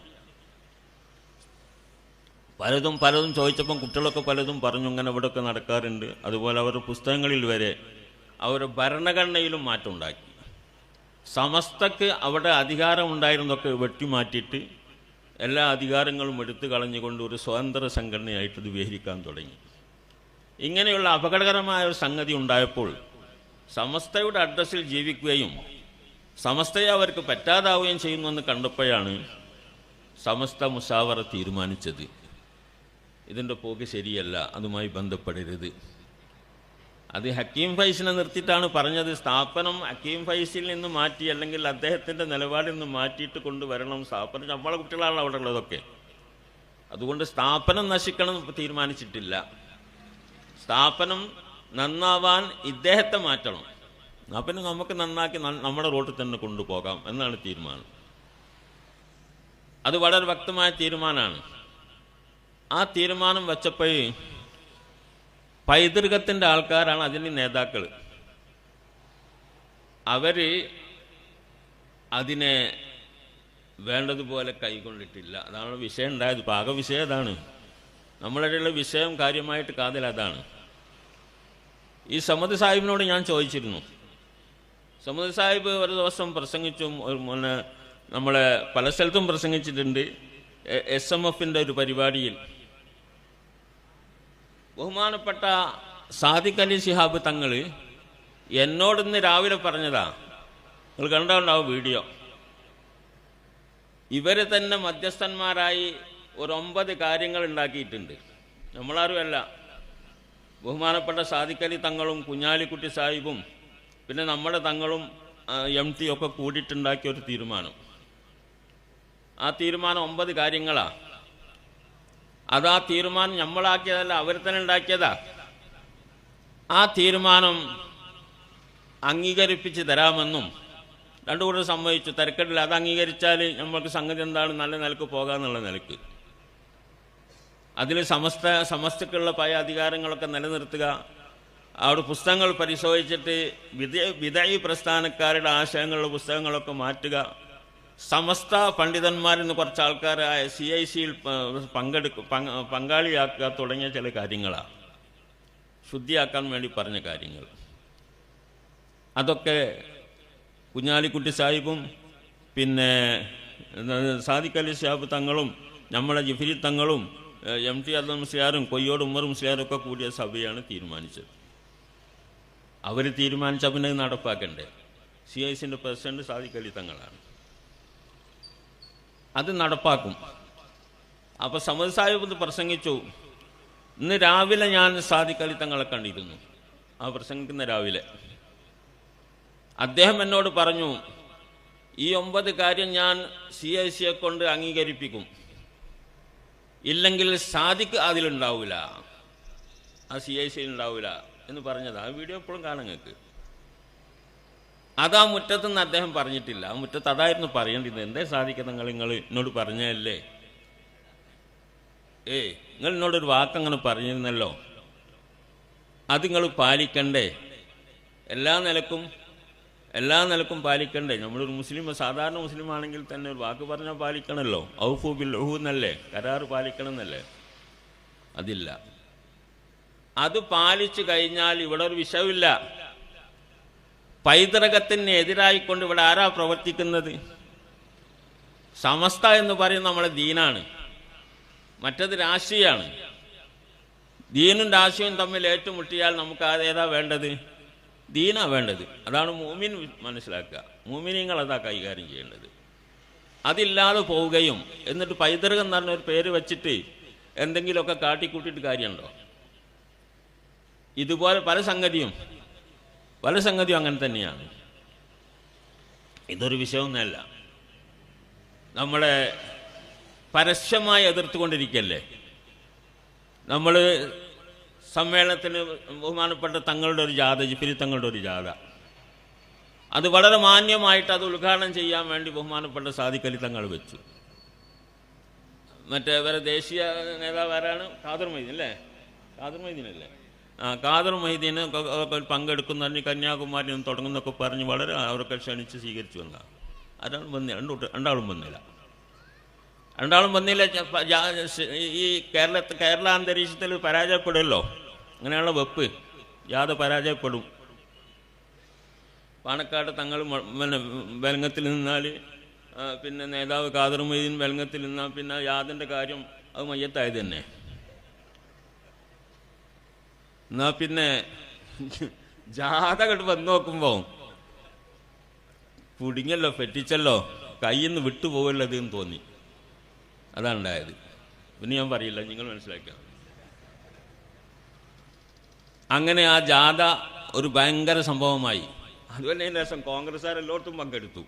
പലതും ചോദിച്ചപ്പം കുട്ടികളൊക്കെ പലതും പറഞ്ഞു, ഇങ്ങനെ ഇവിടെയൊക്കെ നടക്കാറുണ്ട്. അതുപോലെ അവരുടെ പുസ്തകങ്ങളിൽ വരെ അവരുടെ ഭരണഘടനയിലും മാറ്റം ഉണ്ടാക്കി. സമസ്തക്ക് അവിടെ അധികാരമുണ്ടായിരുന്നതൊക്കെ വെട്ടിമാറ്റിയിട്ട് എല്ലാ അധികാരങ്ങളും എടുത്തു കളഞ്ഞുകൊണ്ട് ഒരു സ്വതന്ത്ര സംഘടനയായിട്ട് ഇത് വിഹരിക്കാൻ തുടങ്ങി. ഇങ്ങനെയുള്ള അപകടകരമായ ഒരു സംഗതി ഉണ്ടായപ്പോൾ സമസ്തയുടെ അഡ്രസ്സിൽ ജീവിക്കുകയും സമസ്തയെ അവർക്ക് പറ്റാതാവുകയും ചെയ്യുന്നുവെന്ന് കണ്ടപ്പോഴാണ് സമസ്ത മുസാവറ തീരുമാനിച്ചത്. ഇതിൻ്റെ പോക്ക് ശരിയല്ല, അതുമായി ബന്ധപ്പെടരുത്. അത് ഹക്കീം ഫൈസിനെ നിർത്തിയിട്ടാണ് പറഞ്ഞത്. സ്ഥാപനം ഹക്കീം ഫൈസിൽ നിന്ന് മാറ്റി, അല്ലെങ്കിൽ അദ്ദേഹത്തിൻ്റെ നിലപാടിൽ നിന്ന് മാറ്റിയിട്ട് കൊണ്ടുവരണം. സ്ഥാപനം നമ്മളെ കുട്ടികളാണ് അവിടെ ഉള്ളതൊക്കെ. അതുകൊണ്ട് സ്ഥാപനം നശിക്കണം തീരുമാനിച്ചിട്ടില്ല. സ്ഥാപനം നന്നാവാൻ ഇദ്ദേഹത്തെ മാറ്റണം. എന്നാൽ പിന്നെ നമുക്ക് നന്നാക്കി നമ്മുടെ റോട്ടിൽ തന്നെ കൊണ്ടുപോകാം എന്നാണ് തീരുമാനം. അത് വളരെ വ്യക്തമായ തീരുമാനമാണ്. ആ തീരുമാനം വെച്ചപ്പോൾ പൈതൃകത്തിൻ്റെ ആൾക്കാരാണ് അതിന് നേതാക്കൾ. അവർ അതിനെ വേണ്ടതുപോലെ കൈക്കൊണ്ടിട്ടില്ല. അതാണ് വിഷയം ഉണ്ടായത്. പാക വിഷയം അതാണ്. നമ്മളുടെയുള്ള വിഷയം കാര്യമായിട്ട് കാതിൽ അതാണ്. ഈ സമദ് സാഹിബിനോട് ഞാൻ ചോദിച്ചിരുന്നു. സമദ് സാഹിബ് ഒരു ദിവസം പ്രസംഗിച്ചു. നമ്മളെ പല സ്ഥലത്തും പ്രസംഗിച്ചിട്ടുണ്ട്. SMFൻ്റെ ഒരു പരിപാടിയിൽ ബഹുമാനപ്പെട്ട സാദിഖ് അലി ശിഹാബ് തങ്ങൾ എന്നോടിന്ന് രാവിലെ പറഞ്ഞതാ. നിങ്ങൾ കണ്ടുണ്ടാവും വീഡിയോ. ഇവർ തന്നെ മധ്യസ്ഥന്മാരായി ഒരു 9 കാര്യങ്ങൾ ഉണ്ടാക്കിയിട്ടുണ്ട്. നമ്മളാരുമല്ല, ബഹുമാനപ്പെട്ട സാദിഖ് അലി തങ്ങളും കുഞ്ഞാലിക്കുട്ടി സാഹിബും പിന്നെ നമ്മുടെ തങ്ങളും MT ഒക്കെ കൂടിയിട്ടുണ്ടാക്കിയ ഒരു തീരുമാനം. ആ തീരുമാനം 9 കാര്യങ്ങളാണ്. അതാ തീരുമാനം നമ്മളാക്കിയതല്ല, അവർ തന്നെ ഉണ്ടാക്കിയതാ. ആ തീരുമാനം അംഗീകരിപ്പിച്ച് തരാമെന്നും രണ്ടു കൂടെ സമ്മതിച്ചു. തിരക്കടില്ല, അത് അംഗീകരിച്ചാൽ നമ്മൾക്ക് സംഗതി എന്താണ്, നല്ല നിലക്ക് പോകാമെന്നുള്ള നിലക്ക്. അതിൽ സമസ്തക്കുള്ള പല അധികാരങ്ങളൊക്കെ നിലനിർത്തുക, അവിടെ പുസ്തകങ്ങൾ പരിശോധിച്ചിട്ട് വിദഈ പ്രസ്ഥാനക്കാരുടെ ആശയങ്ങളുടെ പുസ്തകങ്ങളൊക്കെ മാറ്റുക, സമസ്ത പണ്ഡിതന്മാരിൽ നിന്ന് കുറച്ച് ആൾക്കാരായ CICയിൽ പങ്കാളിയാക്കുക തുടങ്ങിയ ചില കാര്യങ്ങളാണ്. ശുദ്ധിയാക്കാൻ വേണ്ടി പറഞ്ഞ കാര്യങ്ങൾ. അതൊക്കെ കുഞ്ഞാലിക്കുട്ടി സാഹിബും പിന്നെ സാദിഖ് അലി ശിഹാബ് തങ്ങളും നമ്മളെ ജിഫ്രി തങ്ങളും MT അബ്ദുൽ മുസ്ലിയാരും കൊയ്യോട് ഉമ്മർ മുസ്ലിയാരും ഒക്കെ കൂടിയ സഭയാണ് തീരുമാനിച്ചത്. അവർ തീരുമാനിച്ച പിന്നെ നടപ്പാക്കണ്ടേ. CICൻ്റെ പ്രസിഡന്റ് സാദിഖ് അലി തങ്ങളാണ്. അത് നടപ്പാക്കും. അപ്പോൾ സമദ് സാഹിബ് പ്രസംഗിച്ചു. ഇന്ന് രാവിലെ ഞാൻ സാദിഖ് അലി തങ്ങളെ കണ്ടിരുന്നു. ആ പ്രസംഗിക്കുന്ന രാവിലെ അദ്ദേഹം എന്നോട് പറഞ്ഞു, ഈ 9 കാര്യം ഞാൻ CICയെ കൊണ്ട് അംഗീകരിപ്പിക്കും, ഇല്ലെങ്കിൽ സാദിഖ് അതിലുണ്ടാവില്ല, ആ CICയിൽ ഉണ്ടാവില്ല എന്ന് പറഞ്ഞത്. ആ വീഡിയോ എപ്പോഴും കാണാൻ നിങ്ങൾക്ക്. അതാ മുറ്റത്തുനിന്ന് അദ്ദേഹം പറഞ്ഞിട്ടില്ല. ആ മുറ്റത്ത് അതായിരുന്നു പറയേണ്ടത്. എന്തേ സാധിക്കുക, നിങ്ങൾ എന്നോട് പറഞ്ഞതല്ലേ, നിങ്ങൾ എന്നോടൊരു വാക്കങ്ങനെ പറഞ്ഞിരുന്നല്ലോ, അത് നിങ്ങൾ പാലിക്കണ്ടേ, എല്ലാ നിലക്കും പാലിക്കണ്ടേ. നമ്മളൊരു മുസ്ലിം, സാധാരണ മുസ്ലിം ആണെങ്കിൽ തന്നെ ഒരു വാക്ക് പറഞ്ഞാൽ പാലിക്കണമല്ലോ. ഔഫു ബിൽ ഉഹു എന്നല്ലേ, കരാറ് പാലിക്കണം എന്നല്ലേ. അതില്ല. അത് പാലിച്ചു കഴിഞ്ഞാൽ ഇവിടെ ഒരു വിഷയമില്ല. പൈതൃകത്തിന് എതിരായിക്കൊണ്ട് ഇവിടെ ആരാ പ്രവർത്തിക്കുന്നത്? സമസ്ത എന്ന് പറയുന്നത് നമ്മളെ ദീനാണ്, മറ്റത് രാഷ്ട്രീയമാണ്. ദീനും രാഷ്ട്രീയവും തമ്മിൽ ഏറ്റുമുട്ടിയാൽ നമുക്ക് ഏതാ വേണ്ടത്? ദീനാ വേണ്ടത്. അതാണ് മുഅ്മിൻ മനസ്സിലാക്കുക. മുഅ്മിനീങ്ങൾ അതാ കൈകാര്യം ചെയ്യേണ്ടത്. അതില്ലാതെ പോവുകയും എന്നിട്ട് പൈതൃകം എന്ന് പറഞ്ഞൊരു പേര് വെച്ചിട്ട് എന്തെങ്കിലുമൊക്കെ കാട്ടിക്കൂട്ടിയിട്ട് കാര്യമുണ്ടോ? ഇതുപോലെ പല സംഗതിയും അങ്ങനെ തന്നെയാണ്. ഇതൊരു വിഷയമൊന്നുമല്ല. നമ്മളെ പരസ്യമായി എതിർത്തുകൊണ്ടിരിക്കല്ലേ. നമ്മൾ സമ്മേളനത്തിന് ബഹുമാനപ്പെട്ട തങ്ങളുടെ ഒരു ജാഥ, ജിഫ്രി തങ്ങളുടെ ഒരു ജാഥ, അത് വളരെ മാന്യമായിട്ട് അത് ഉദ്ഘാടനം ചെയ്യാൻ വേണ്ടി ബഹുമാനപ്പെട്ട സാദിഖ് അലി തങ്ങൾ വെച്ചു. മറ്റേ വേറെ ദേശീയ നേതാവ് ആരാണ്? ഖാദർ മൊയ്തീൻ അല്ലേ? ഖാദർ മൊയ്തീന് പങ്കെടുക്കുന്ന കന്യാകുമാരിയിൽ നിന്ന് തുടങ്ങുന്നൊക്കെ പറഞ്ഞ് വളരെ അവരൊക്കെ ക്ഷണിച്ച് സ്വീകരിച്ചു വന്ന ആരാളും വന്നില്ല. രണ്ടാളും വന്നില്ല. ഈ കേരള അന്തരീക്ഷത്തിൽ പരാജയപ്പെടുമല്ലോ, അങ്ങനെയുള്ള വെപ്പ് യാത പരാജയപ്പെടും. പാണക്കാട് തങ്ങൾ വെലങ്ങത്തിൽ നിന്നാൽ പിന്നെ നേതാവ് ഖാദർ മൊയ്തീൻ വെൽങ്ങത്തിൽ നിന്നാൽ പിന്നെ യാതിൻ്റെ കാര്യം അത് മയ്യത്തായത് തന്നെ. എന്നാൽ പിന്നെ ജാഥ കണ്ട് വന്ന് നോക്കുമ്പോൾ കുടുങ്ങല്ലോ, പെറ്റിച്ചല്ലോ, കയ്യിൽ നിന്ന് വിട്ടുപോകല്ലത് എന്ന് തോന്നി. അതാണ് ഉണ്ടായത്. പിന്നെ ഞാൻ പറയില്ല, നിങ്ങൾ മനസ്സിലാക്കുക. അങ്ങനെ ആ ജാഥ ഒരു ഭയങ്കര സംഭവമായി. അതുപോലെ അതിന് ശേഷം കോൺഗ്രസ്സുകാർ എല്ലായിടത്തും പങ്കെടുത്തു.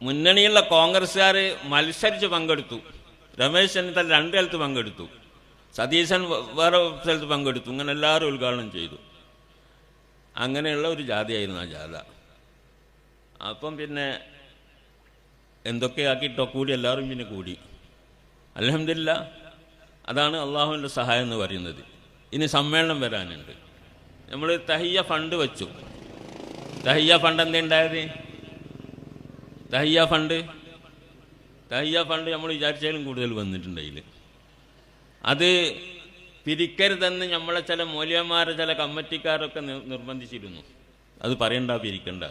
മുന്നണിയുള്ള കോൺഗ്രസ്സുകാർ മത്സരിച്ച് പങ്കെടുത്തു. രമേശ് ചെന്നിത്തല 2 സ്ഥലത്ത് പങ്കെടുത്തു, സതീശൻ വേറെ സ്ഥലത്ത് പങ്കെടുത്തു. ഇങ്ങനെ എല്ലാവരും ഉദ്ഘാടനം ചെയ്തു. അങ്ങനെയുള്ള ഒരു ജാഥയായിരുന്നു ആ ജാഥ. അപ്പം പിന്നെ എന്തൊക്കെ ആക്കിയിട്ടോ കൂടി എല്ലാവരും പിന്നെ കൂടി. അൽഹംദുലില്ലാ, അതാണ് അള്ളാഹുവിൻ്റെ സഹായം എന്ന് പറയുന്നത്. ഇനി സമ്മേളനം വരാനുണ്ട്. നമ്മൾ തഹിയ്യ ഫണ്ട് വെച്ചു. തഹിയ്യ ഫണ്ട് എന്താ ഉണ്ടായത്? തഹിയ്യ ഫണ്ട് നമ്മൾ വിചാരിച്ചാലും കൂടുതൽ വന്നിട്ടുണ്ട്. അതിൽ അത് പിരിക്കരുതെന്ന് നമ്മളെ ചില മൗലവിമാരെ ചില കമ്മിറ്റിക്കാരൊക്കെ നിർബന്ധിച്ചിരുന്നു. അത് പറയണ്ട, പിരിക്കണ്ട.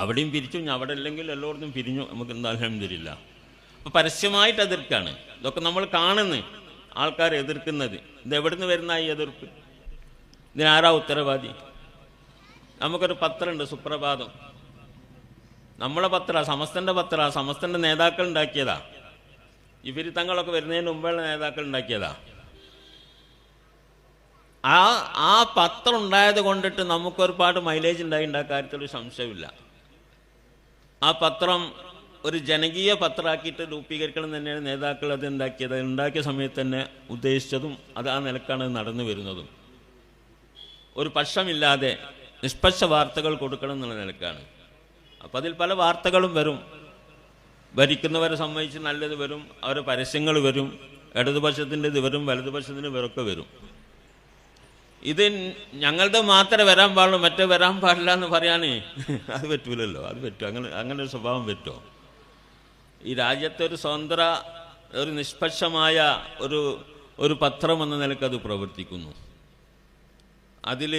അവിടെയും പിരിച്ചു, അവിടെ അല്ലെങ്കിൽ എല്ലായിടത്തും പിരിഞ്ഞു. നമുക്ക് എന്താ അൽഹംദുലില്ലാ. അപ്പോൾ പരസ്യമായിട്ട് എതിർക്കാണ്. ഇതൊക്കെ നമ്മൾ കാണുന്നു, ആൾക്കാർ എതിർക്കുന്നത്. ഇത് എവിടെ നിന്ന് വരുന്ന ഈ എതിർപ്പ്? ഇതിനാരാ ഉത്തരവാദി? നമുക്കൊരു പത്രമുണ്ട്, സുപ്രഭാതം. നമ്മളെ പത്ര, സമസ്തൻ്റെ പത്ര, സമസ്തൻ്റെ നേതാക്കൾ ഉണ്ടാക്കിയതാ. ഇവർ തങ്ങളൊക്കെ വരുന്നതിന് മുമ്പുള്ള നേതാക്കൾ ഉണ്ടാക്കിയതാ. ആ പത്രം ഉണ്ടായത് കൊണ്ടിട്ട് നമുക്കൊരുപാട് മൈലേജ് ഉണ്ടായിട്ടുണ്ട്. ആ കാര്യത്തിലൊരു സംശയമില്ല. ആ പത്രം ഒരു ജനകീയ പത്രമാക്കിയിട്ട് രൂപീകരിക്കണം തന്നെയാണ് നേതാക്കൾ അത് ഉണ്ടാക്കിയത്. ഉണ്ടാക്കിയ സമയത്ത് തന്നെ ഉദ്ദേശിച്ചതും അത് ആ നിലക്കാണ് നടന്നു വരുന്നതും. ഒരു പക്ഷമില്ലാതെ നിഷ്പക്ഷ വാർത്തകൾ കൊടുക്കണം എന്നുള്ള നിലക്കാണ്. അപ്പം അതിൽ പല വാർത്തകളും വരും. ഭരിക്കുന്നവരെ സംബന്ധിച്ച് നല്ലത് വരും, അവരുടെ പരസ്യങ്ങൾ വരും, ഇടതുപക്ഷത്തിൻ്റെ ഇത് വരും, വലതുപക്ഷത്തിൻ്റെ ഇവരൊക്കെ വരും. ഇത് ഞങ്ങളുടെ മാത്രമേ വരാൻ പാടുള്ളൂ, മറ്റേ വരാൻ പാടില്ല എന്ന് പറയാനേ അത് പറ്റൂലല്ലോ. അത് പറ്റും? അങ്ങനെ ഒരു സ്വഭാവം പറ്റുമോ? ഈ രാജ്യത്തെ ഒരു സ്വതന്ത്ര, ഒരു നിഷ്പക്ഷമായ ഒരു പത്രം എന്ന നിലക്ക് അത് പ്രവർത്തിക്കുന്നു. അതിൽ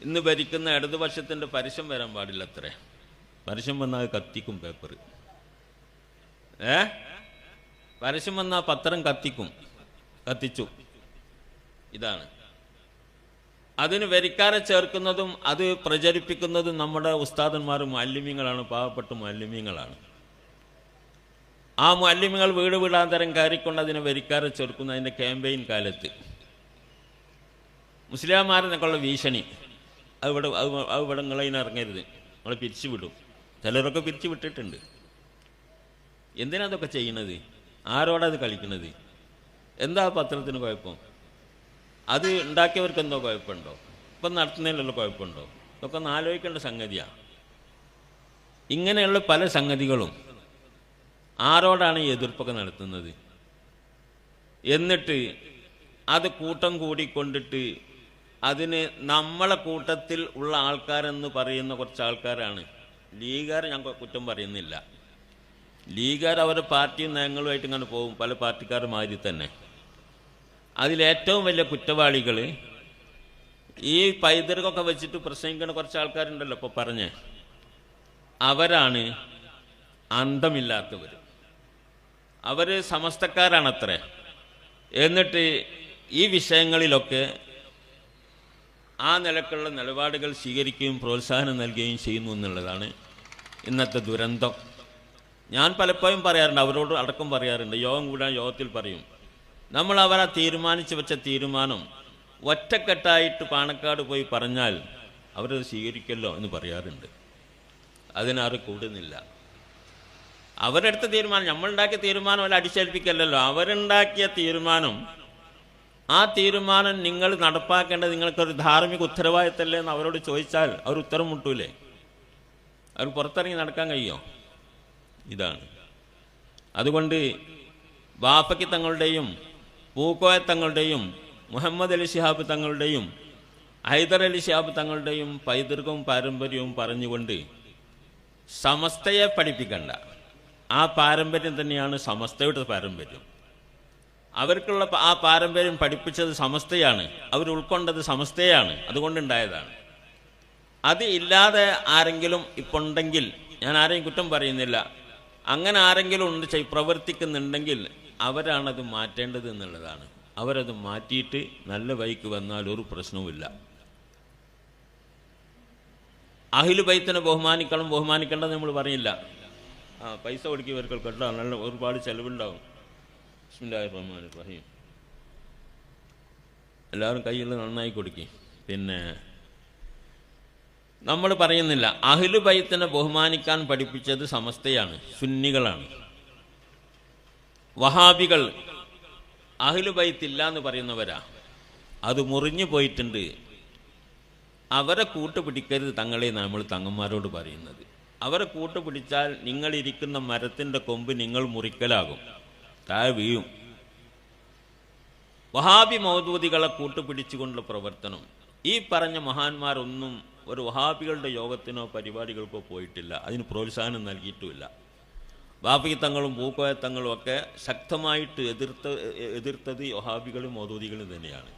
ഇന്ന് ഭരിക്കുന്ന ഇടതുപക്ഷത്തിൻ്റെ പരസ്യം വരാൻ പാടില്ല. അത്രേ പരസ്യം വന്നാൽ കത്തിക്കും പേപ്പർ. പരസ്യം വന്നാൽ പത്രം കത്തിച്ചു. ഇതാണ്. അതിന് വരിക്കാരെ ചേർക്കുന്നതും അത് പ്രചരിപ്പിക്കുന്നതും നമ്മുടെ ഉസ്താദന്മാർ മുഅല്ലിമീങ്ങളാണ്, പാവപ്പെട്ട മുഅല്ലിമീങ്ങളാണ്. ആ മുഅല്ലിമീങ്ങൾ വീട് വീടാന്തരം കയറിക്കൊണ്ട് അതിനെ വരിക്കാരെ ചേർക്കുന്ന അതിൻ്റെ ക്യാമ്പയിൻ കാലത്ത് മുസ്ലിംമാരെന്നൊക്കെയുള്ള ഭീഷണി, ഇവിടെ നിങ്ങളതിനെ ഇറങ്ങരുത്, നിങ്ങൾ പിരിച്ചു വിടും. ചിലരൊക്കെ പിരിച്ചു വിട്ടിട്ടുണ്ട്. എന്തിനാ അതൊക്കെ ചെയ്യുന്നത്? ആരോടത് കളിക്കുന്നത്? എന്താ പത്രത്തിന് കുഴപ്പം? അത് ഉണ്ടാക്കിയവർക്ക് എന്തോ കുഴപ്പമുണ്ടോ? ഇപ്പം നടത്തുന്നതിലുള്ള കുഴപ്പമുണ്ടോ? ഇതൊക്കെ ഒന്ന് ആലോചിക്കേണ്ട സംഗതിയാണ്. ഇങ്ങനെയുള്ള പല സംഗതികളും ആരോടാണ് ഈ എതിർപ്പൊക്കെ നടത്തുന്നത്? എന്നിട്ട് അത് കൂട്ടം കൂടിക്കൊണ്ടിട്ട് അതിന് നമ്മളെ കൂട്ടത്തിൽ ഉള്ള ആൾക്കാരെന്ന് പറയുന്ന കുറച്ച് ആൾക്കാരാണ്. ലീഗുകാർ ഞാൻ കുറ്റം പറയുന്നില്ല. ലീഗുകാർ അവരുടെ പാർട്ടിയും നയങ്ങളുമായിട്ട് ഇങ്ങനെ പോകും, പല പാർട്ടിക്കാരുടെ മാതിരി തന്നെ. അതിലേറ്റവും വലിയ കുറ്റവാളികൾ ഈ പൈതൃകമൊക്കെ വെച്ചിട്ട് പ്രസംഗിക്കുന്ന കുറച്ച് ആൾക്കാരുണ്ടല്ലോ ഇപ്പോൾ പറഞ്ഞ്, അവരാണ് അന്തമില്ലാത്തവർ. അവർ സമസ്തക്കാരാണത്രേ. എന്നിട്ട് ഈ വിഷയങ്ങളിലൊക്കെ ആ നിലക്കുള്ള നിലപാടുകൾ സ്വീകരിക്കുകയും പ്രോത്സാഹനം നൽകുകയും ചെയ്യുന്നു എന്നുള്ളതാണ് ഇന്നത്തെ ദുരന്തം. ഞാൻ പലപ്പോഴും പറയാറുണ്ട്, അവരോട് അടക്കം പറയാറുണ്ട്, യോഗം കൂടാൻ യോഗത്തിൽ പറയും, നമ്മൾ അവരാ തീരുമാനിച്ച് വെച്ച തീരുമാനം ഒറ്റക്കെട്ടായിട്ട് പാണക്കാട് പോയി പറഞ്ഞാൽ അവരത് സ്വീകരിക്കല്ലോ എന്ന് പറയാറുണ്ട്. അതിനാരും കൂടുന്നില്ല. അവരെടുത്ത തീരുമാനം, നമ്മളുണ്ടാക്കിയ തീരുമാനം അല്ല, അടിച്ചേൽപ്പിക്കല്ലോ. അവരുണ്ടാക്കിയ തീരുമാനം, ആ തീരുമാനം നിങ്ങൾ നടപ്പാക്കേണ്ടത് നിങ്ങൾക്കൊരു ധാർമ്മിക ഉത്തരവാദിത്തമല്ലേ എന്ന് അവരോട് ചോദിച്ചാൽ അവർ ഉത്തരം മുട്ടൂലേ? അവർ പുറത്തിറങ്ങി നടക്കാൻ കഴിയുമോ? ഇതാണ്. അതുകൊണ്ട് ബാപ്പയ്ക്ക് തങ്ങളുടെയും പൂക്കോയ തങ്ങളുടെയും മുഹമ്മദ് അലി ശിഹാബ് തങ്ങളുടെയും ഹൈദർ അലി ശിഹാബ് തങ്ങളുടെയും പൈതൃകവും പാരമ്പര്യവും പറഞ്ഞുകൊണ്ട് സമസ്തയെ പഠിപ്പിക്കണ്ട. ആ പാരമ്പര്യം തന്നെയാണ് സമസ്തയുടെ പാരമ്പര്യം. അവർക്കുള്ള ആ പാരമ്പര്യം പഠിപ്പിച്ചത് സമസ്തയാണ്, അവർ ഉൾക്കൊണ്ടത് സമസ്തയാണ്, അതുകൊണ്ടുണ്ടായതാണ്. അത് ഇല്ലാതെ ആരെങ്കിലും ഇപ്പോൾ ഉണ്ടെങ്കിൽ, ഞാൻ ആരെയും കുറ്റം പറയുന്നില്ല, അങ്ങനെ ആരെങ്കിലും ഉണ്ട് പ്രവർത്തിക്കുന്നുണ്ടെങ്കിൽ അവരാണത് മാറ്റേണ്ടത് എന്നുള്ളതാണ്. അവരത് മാറ്റിയിട്ട് നല്ല വഴിക്ക് വന്നാൽ ഒരു പ്രശ്നവുമില്ല. അഹ്ലു ബൈത്തിനെ ബഹുമാനിക്കണം, ബഹുമാനിക്കേണ്ടത് നമ്മൾ പറയില്ല. പൈസ കൊടുക്കിയവർക്ക് കേട്ടോ, നല്ല ഒരുപാട് ചെലവുണ്ടാവും. ബിസ്മില്ലാഹിർ റഹ്മാനിർ റഹീം. എല്ലാവരും കയ്യിൽ നന്നായി കൊടുക്കി. പിന്നെ നമ്മൾ പറയുന്നില്ല, അഹ്ലു ബൈത്തിനെ ബഹുമാനിക്കാൻ പഠിപ്പിച്ചത് സമസ്തയാണ്, സുന്നികളാണ്. വഹാബികൾ അഹ്ലു ബൈത്ത് ഇല്ല എന്ന് പറയുന്നവരാ, അത് മുറിഞ്ഞു പോയിട്ടുണ്ട്. അവരെ കൂട്ടുപിടിക്കരുത് തങ്ങളെ നമ്മൾ തങ്ങന്മാരോട് പറയുന്നത്. അവരെ കൂട്ടുപിടിച്ചാൽ നിങ്ങളിരിക്കുന്ന മരത്തിൻ്റെ കൊമ്പ് നിങ്ങൾ മുറിക്കലാകും, താഴെ വീഴും. വഹാബി മൗദൂദികളെ കൂട്ടുപിടിച്ചുകൊണ്ടുള്ള പ്രവർത്തനം, ഈ പറഞ്ഞ മഹാന്മാരൊന്നും ഒരു വഹാബികളുടെ യോഗത്തിനോ പരിപാടികൾക്കോ പോയിട്ടില്ല, അതിന് പ്രോത്സാഹനം നൽകിയിട്ടുമില്ല. ബാപ്പി തങ്ങളും പൂക്കോയ തങ്ങളും ഒക്കെ ശക്തമായിട്ട് എതിർത്തത് വഹാബികളും മൗദൂദികളും തന്നെയാണ്.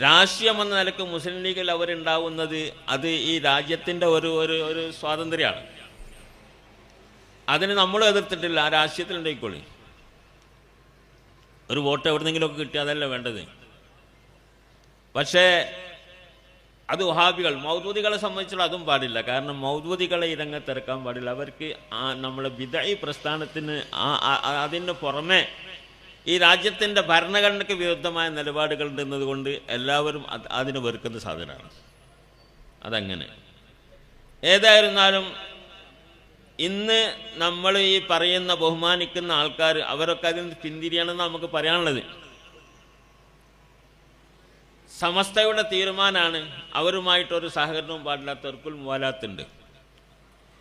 രാഷ്ട്രീയമെന്ന നിലക്ക് മുസ്ലിം ലീഗിൽ അവരുണ്ടാവുന്നത് അത് ഈ രാജ്യത്തിൻ്റെ ഒരു സ്വാതന്ത്ര്യമാണ്. അതിന് നമ്മൾ എതിർത്തിട്ടില്ല. ആ രാഷ്ട്രീയത്തിലുണ്ടായിക്കോളി, ഒരു വോട്ട് എവിടെന്നെങ്കിലുമൊക്കെ കിട്ടിയ അതല്ല വേണ്ടത്. പക്ഷേ അത് വഹാബികൾ മൗദൂദികളെ സംബന്ധിച്ചുള്ള അതും പാടില്ല. കാരണം മൗദൂദികളെ ഈ രംഗത്തിറക്കാൻ പാടില്ല. അവർക്ക് നമ്മളെ ബിദഈ പ്രസ്ഥാനത്തിന് അതിന് പുറമെ ഈ രാജ്യത്തിൻ്റെ ഭരണഘടനയ്ക്ക് വിരുദ്ധമായ നിലപാടുകൾ ഉണ്ടെന്നത് കൊണ്ട് എല്ലാവരും അതിനെ വെറുക്കുന്ന സാധനമാണ്. അതങ്ങനെ. ഏതായിരുന്നാലും ഇന്ന് നമ്മൾ ഈ പറയുന്ന ബഹുമാനിക്കുന്ന ആൾക്കാർ അവരൊക്കെ അതിന് പിന്തിരിയണമെന്ന് നമുക്ക് പറയാനുള്ളത്. സമസ്തയുടെ തീരുമാനമാണ്. അവരുമായിട്ടൊരു സഹകരണവും പാടില്ല. തെർക്കുൽ മുവാലാത്തുണ്ട്,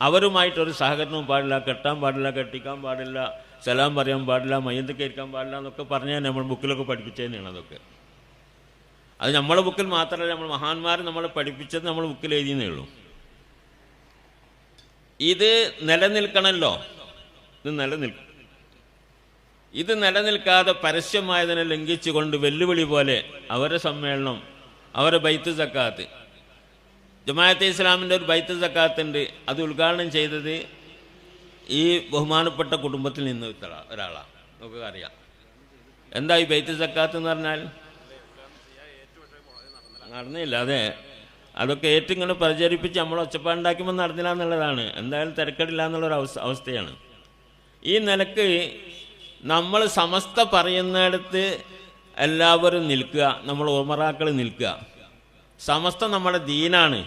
അവരുമായിട്ടൊരു സഹകരണവും പാടില്ല. കെട്ടാൻ പാടില്ല, കെട്ടിക്കാൻ പാടില്ല, സലാം പറയാൻ പാടില്ല, മയ്യത്ത് കേൾക്കാൻ പാടില്ല എന്നൊക്കെ പറഞ്ഞാൽ നമ്മൾ ബുക്കിലൊക്കെ പഠിപ്പിച്ചു തന്നെയാണ്. അതൊക്കെ അത് നമ്മളെ ബുക്കിൽ മാത്രമല്ല, നമ്മൾ മഹാന്മാർ നമ്മളെ പഠിപ്പിച്ചത് നമ്മൾ ബുക്കിൽ എഴുതിയെന്നേ ഉള്ളൂ. ഇത് നിലനിൽക്കണമല്ലോ, ഇത് നിലനിൽക്കാതെ പരസ്യമായതിനെ ലംഘിച്ചുകൊണ്ട് വെല്ലുവിളി പോലെ അവരുടെ സമ്മേളനം, അവരുടെ ബൈത്ത് സക്കാത്ത്, ജമാഅത്തെ ഇസ്ലാമിൻ്റെ ഒരു ബൈത്ത് സക്കാത്തുണ്ട്, അത് ഉദ്ഘാടനം ചെയ്തത് ഈ ബഹുമാനപ്പെട്ട കുടുംബത്തിൽ നിന്ന് ഒരാളാണ്. നമുക്ക് അറിയാം എന്താ ഈ ബൈത്ത് സക്കാത്ത് എന്ന് പറഞ്ഞാൽ. നടന്നില്ല. അതെ, അതൊക്കെ ഏറ്റിങ്ങനെ പ്രചരിപ്പിച്ച് നമ്മൾ ഒച്ചപ്പാടുണ്ടാക്കുമ്പോൾ നടന്നില്ല എന്നുള്ളതാണ്. എന്തായാലും തിരക്കടില്ല എന്നുള്ളൊരു അവസ്ഥയാണ്. ഈ നിലക്ക് നമ്മൾ സമസ്ത പറയുന്നിടത്ത് എല്ലാവരും നിൽക്കുക, നമ്മൾ ഉമറാക്കൾ നിൽക്കുക. സമസ്ത നമ്മുടെ ദീനാണ്,